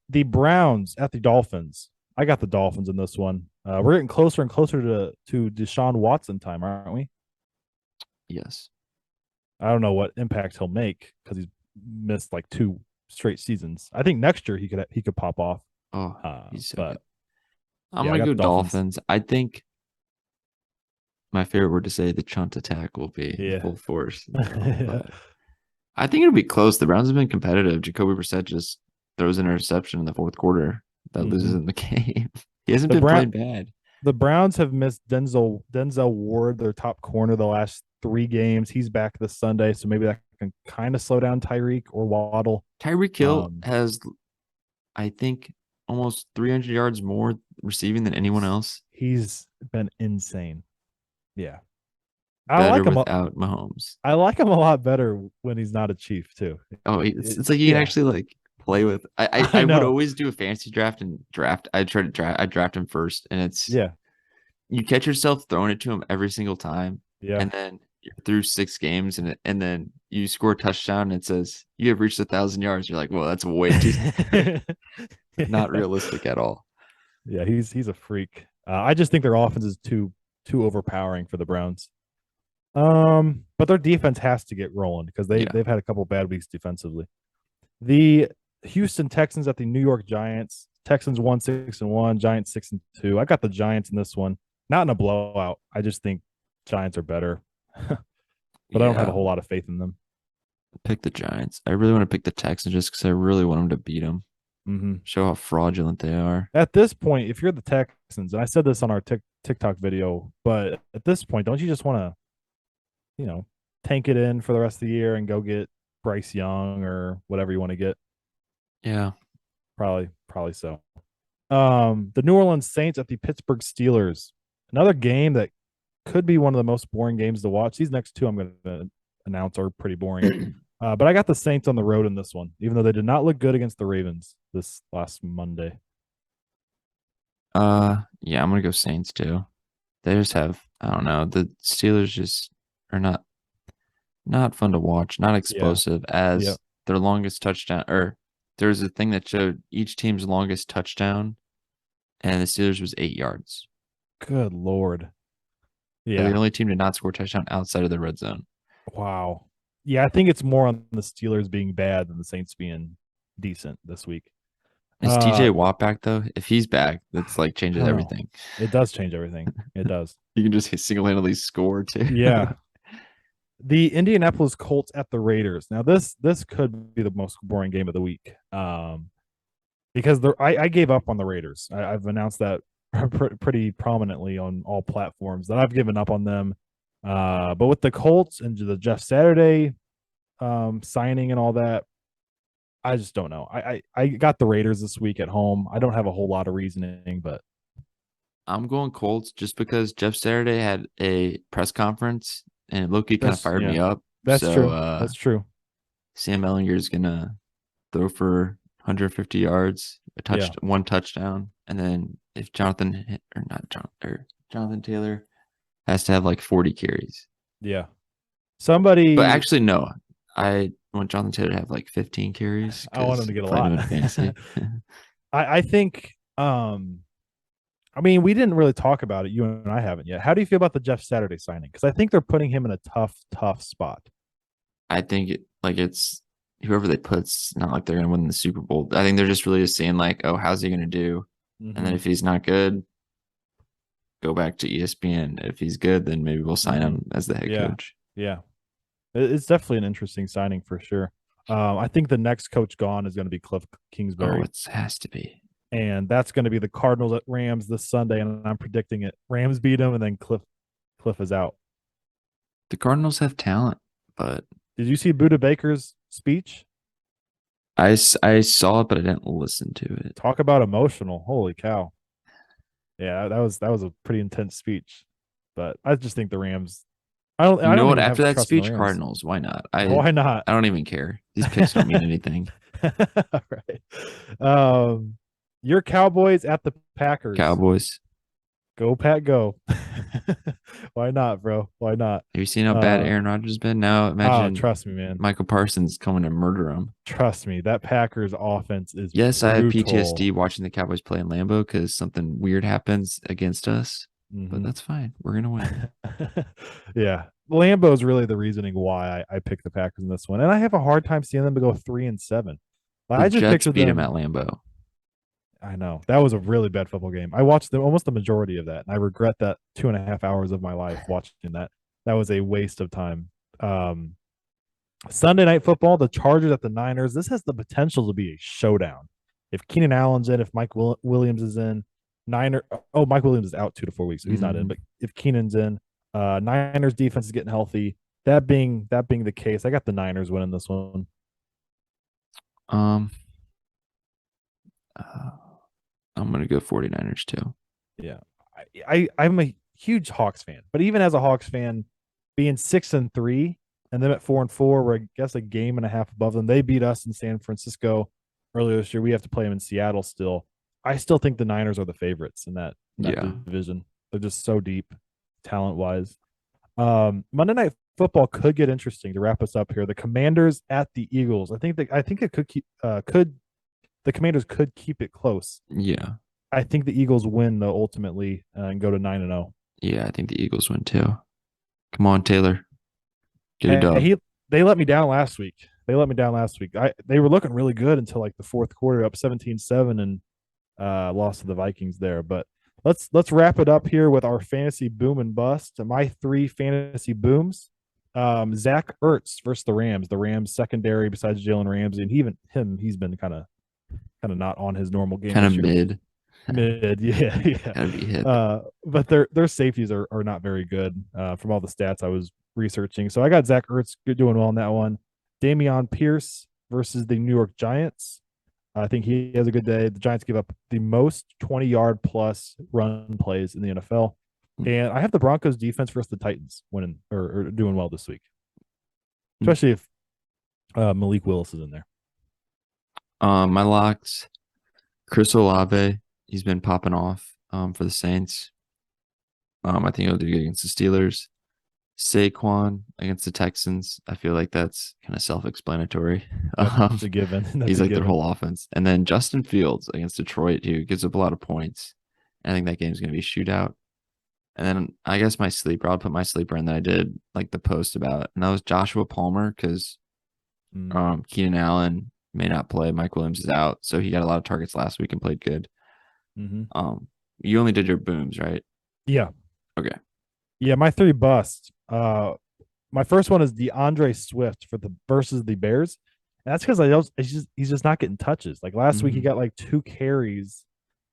The Browns at the Dolphins. I got the Dolphins in this one. We're getting closer and closer to Deshaun Watson time, aren't we? Yes. I don't know what impact he'll make because he's missed like 2 straight seasons. I think next year he could pop off. Oh, he's so But good. I'm yeah, I gonna got go the Dolphins. Dolphins. I think my favorite word to say, the chunt attack, will be in Yeah. full force. But I think it'll be close. The Browns have been competitive. Jacoby Brissett just throws an interception in the fourth quarter that loses Mhm. in the game. He hasn't The been Brown playing bad. the Browns have missed Denzel Ward, their top corner, the last 3 games. He's back this Sunday, so maybe that can kind of slow down Tyreek or Waddle. Tyreek Hill Um, has, I think, almost 300 yards more receiving than anyone else. he's been insane. Yeah, I Better like him. without Mahomes. I like him a lot better when he's not a Chief too. Oh, it's like you can Yeah, actually like play with. I I would know. always do a fantasy draft and draft. I try to draft. I draft him first, and it's Yeah, you catch yourself throwing it to him every single time, yeah. and then you're through 6 games, and then you score a touchdown, and it says you have reached 1,000 yards. You're like, well, that's way too not realistic at all. Yeah, he's a freak. I just think their offense is too overpowering for the Browns. But their defense has to get rolling because Yeah, they've had a couple bad weeks defensively. The Houston Texans at the New York Giants. Texans won 6-1, Giants 6-2. I got the Giants in this one. Not in a blowout. I just think Giants are better, but I don't have a yeah. whole lot of faith in them. Pick the Giants. I really want to pick the Texans just because I really want them to beat them. Mm-hmm. Show how fraudulent they are. At this point, if you're the Texans, and I said this on our TikTok video, but at this point, don't you just want to, you know, tank it in for the rest of the year and go get Bryce Young or whatever you want to get? Yeah. Probably so. The New Orleans Saints at the Pittsburgh Steelers. Another game that could be one of the most boring games to watch. These next 2 I'm going to announce are pretty boring. But I got the Saints on the road in this one, even though they did not look good against the Ravens this last Monday. Yeah, I'm gonna go Saints too. They just have, I don't know, the Steelers just are not fun to watch, not explosive Yeah. as their longest touchdown. Or there's a thing that showed each team's longest touchdown, and the Steelers was 8 yards. Good Lord. They're Yeah. the only team to not score a touchdown outside of the red zone. Wow. Yeah, I think it's more on the Steelers being bad than the Saints being decent this week. Is TJ Watt back though? If he's back, that's like I changes don't know. everything. It does change everything. It does. You can just single-handedly score too. Yeah. The Indianapolis Colts at the Raiders. Now this could be the most boring game of the week. Because I gave up on the Raiders. I've announced that pretty prominently on all platforms that I've given up on them. But with the Colts and the Jeff Saturday signing and all that, I just don't know. I got the Raiders this week at home. I don't have a whole lot of reasoning, but I'm going Colts just because Jeff Saturday had a press conference and Loki kind of fired me up. That's So true. That's true. Sam Ellinger is gonna throw for 150 yards, one touchdown, and then if Jonathan Taylor has to have like 40 carries. Yeah. Somebody, But actually, no, I want Jonathan Taylor to have like 15 carries. I want him to get a playing lot. him in fantasy. I think I mean, we didn't really talk about it. You and I haven't yet. How do you feel about the Jeff Saturday signing? Because I think they're putting him in a tough spot. I think it's whoever they put's not like they're gonna win the Super Bowl. I think they're just really just saying like, oh, how's he gonna do? Mm-hmm. And then if he's not good, go back to ESPN. If he's good, then maybe we'll sign him as the head coach. Yeah, it's definitely an interesting signing for sure. I think the next coach gone is going to be Cliff Kingsbury. Oh, it has to be. And that's going to be the Cardinals at Rams this Sunday, and I'm predicting it. Rams beat them, and then Cliff is out. The Cardinals have talent, but did you see Buda Baker's speech? I saw it, but I didn't listen to it. Talk about emotional. Holy cow. Yeah, that was a pretty intense speech. But I just think the Rams. You I know don't what? even have After that trust in the speech, Rams. Cardinals. Why not? I Why not? I don't even care. These picks don't mean anything. Right. Your Cowboys at the Packers. Cowboys. Go Pack, go. Why not, bro? Why not? Have you seen how bad Uh, Aaron Rodgers has been? Now oh, imagine trust me, man. Michael Parsons coming to murder him. Trust me. That Packers offense is Yes, I have PTSD brutal. watching the Cowboys play in Lambeau because something weird happens against us. But Mhm. that's fine. We're gonna win. Yeah. Lambeau is really the reasoning why I picked the Packers in this one. And I have a hard time seeing them to go 3-7. The I just Jets picture beat him at them. Lambeau. I know. That was a really bad football game. I watched almost the majority of that. And I regret that 2.5 hours of my life watching that. That was a waste of time. Um, Sunday night football, the Chargers at the Niners. This has the potential to be a showdown. If Keenan Allen's in, if Williams is in, Mike Williams is out 2 to 4 weeks, so he's not in. Mhm. But if Keenan's in, Niners defense is getting healthy. That being the case, I got the Niners winning this one. Um, uh, I'm gonna go 49ers too. Yeah, I'm a huge Hawks fan, but even as a Hawks fan, being 6-3 and them at 4-4, we're I guess a game and a half above them. They beat us in San Francisco earlier this year. We have to play them in Seattle still. I still think the Niners are the favorites in that Yeah. division. They're just so deep, talent wise. Monday Night Football could get interesting to wrap us up here. The Commanders at the Eagles. I think it could the Commanders could keep it close. Yeah. I think the Eagles win though ultimately and go to 9-0. Yeah, I think the Eagles win too. Come on, Taylor. Get a Hey, dub. they let me down last week. They were looking really good until like the fourth quarter, up 17-7 and lost to the Vikings there. But let's wrap it up here with our fantasy boom and bust. My three fantasy booms. Zach Ertz versus the Rams. The Rams secondary besides Jalen Ramsey, and he's been kind of not on his normal game Kind of this year. mid. Mid, yeah, yeah. Gotta be hip. But their safeties are not very good from all the stats I was researching. So I got Zach Ertz doing well in that one. Damian Pierce versus the New York Giants. I think he has a good day. The Giants give up the most 20-yard plus run plays in the NFL. And I have the Broncos defense versus the Titans winning or doing well this week, especially if Malik Willis is in there. My locks, Chris Olave. He's been popping off for the Saints. I think he'll do good against the Steelers. Saquon against the Texans. I feel like that's kind of self-explanatory. That's a given. He's like their whole offense. And then Justin Fields against Detroit, who gives up a lot of points. I think that game's going to be a shootout. And then I guess my sleeper, I'll put my sleeper in that I did like the post about, and that was Joshua Palmer because Keenan Allen may not play. Mike Williams is out, so he got a lot of targets last week and played good. You only did your booms, right? Yeah. Okay. Yeah, my three busts. My first one is DeAndre Swift versus the Bears. And that's because he's just not getting touches. Like last week, he got like 2 carries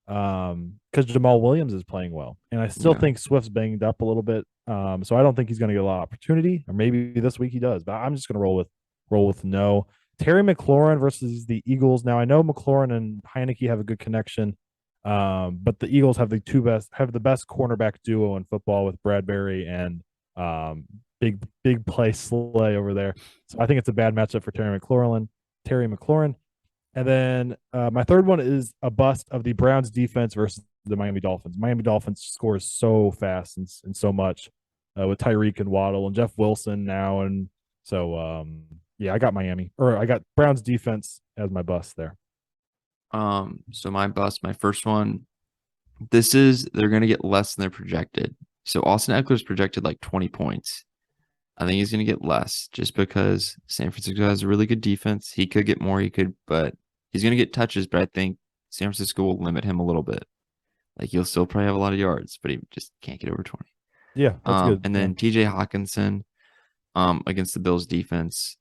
because Jamal Williams is playing well, and I still think Swift's banged up a little bit. So I don't think he's going to get a lot of opportunity, or maybe this week he does. But I'm just going to roll with no. Terry McLaurin versus the Eagles. Now I know McLaurin and Heineke have a good connection. But the Eagles have the best cornerback duo in football with Bradbury and big play Slay over there. So I think it's a bad matchup for Terry McLaurin. And then my third one is a bust of the Browns defense versus the Miami Dolphins. Miami Dolphins scores so fast and so much with Tyreek and Waddle and Jeff Wilson now. And so, I got I got Browns defense as my bust there. So my first one, they're going to get less than they're projected. So Austin Eckler's projected like 20 points. I think he's going to get less just because San Francisco has a really good defense. He could get more, but he's going to get touches, but I think San Francisco will limit him a little bit. Like he'll still probably have a lot of yards, but he just can't get over 20. Yeah, that's good. And then TJ Hawkinson against the Bills defense,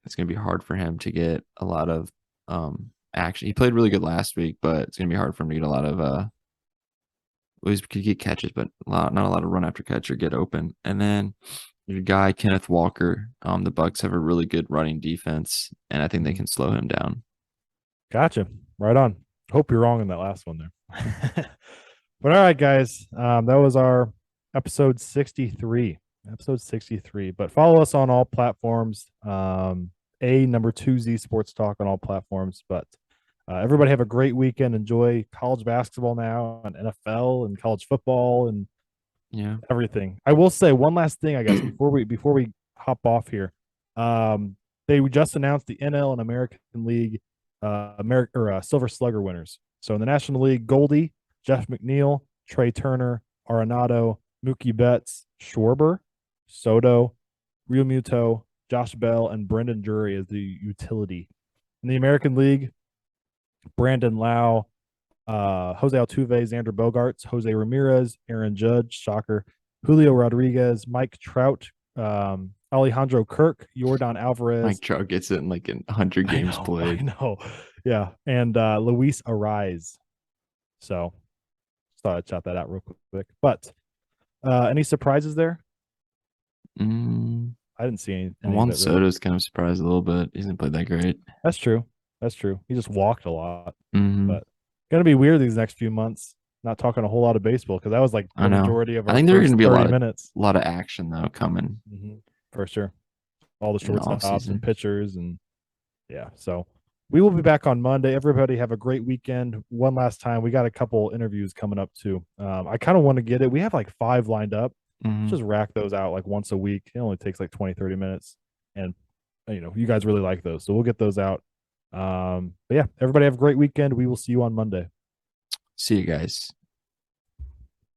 it's going to be hard for him to get a lot of action. He played really good last week, but it's going to be hard for him to get a lot of he could get catches, but not a lot of run after catch or get open. And then your guy Kenneth Walker. The Bucks have a really good running defense, and I think they can slow him down. Gotcha. Right on. Hope you're wrong in that last one there. But all right, guys. That was our episode 63. Episode 63. But follow us on all platforms. Number 2Z Sports Talk on all platforms. But everybody have a great weekend. Enjoy college basketball now and NFL and college football and everything. I will say one last thing, I guess, before we hop off here. They just announced the NL and American League Silver Slugger winners. So in the National League, Goldie, Jeff McNeil, Trey Turner, Arenado, Mookie Betts, Schwarber, Soto, Real Muto, Josh Bell, and Brendan Drury as the utility. In the American League, Brandon Lau, Jose Altuve, Xander Bogaerts, Jose Ramirez, Aaron Judge, shocker, Julio Rodriguez, Mike Trout, Alejandro Kirk, Yordan Alvarez. Mike Trout gets it in like 100 games played. I know. Yeah. And Luis Ariz. So just thought I'd shout that out real quick. But any surprises there? I didn't see any. Juan Soto's kind of surprised a little bit. He hasn't played that great. That's true. He just walked a lot. But gonna be weird these next few months. Not talking a whole lot of baseball because that was like the majority of our. I think there's going to be a lot of action though coming for sure. All the shortstops and pitchers and so we will be back on Monday. Everybody have a great weekend. One last time, we got a couple interviews coming up too. I kind of want to get it. We have like 5 lined up. Just rack those out like once a week. It only takes like 20-30 minutes, and you guys really like those, so we'll get those out. But yeah, everybody have a great weekend. We will see you on Monday. See you guys.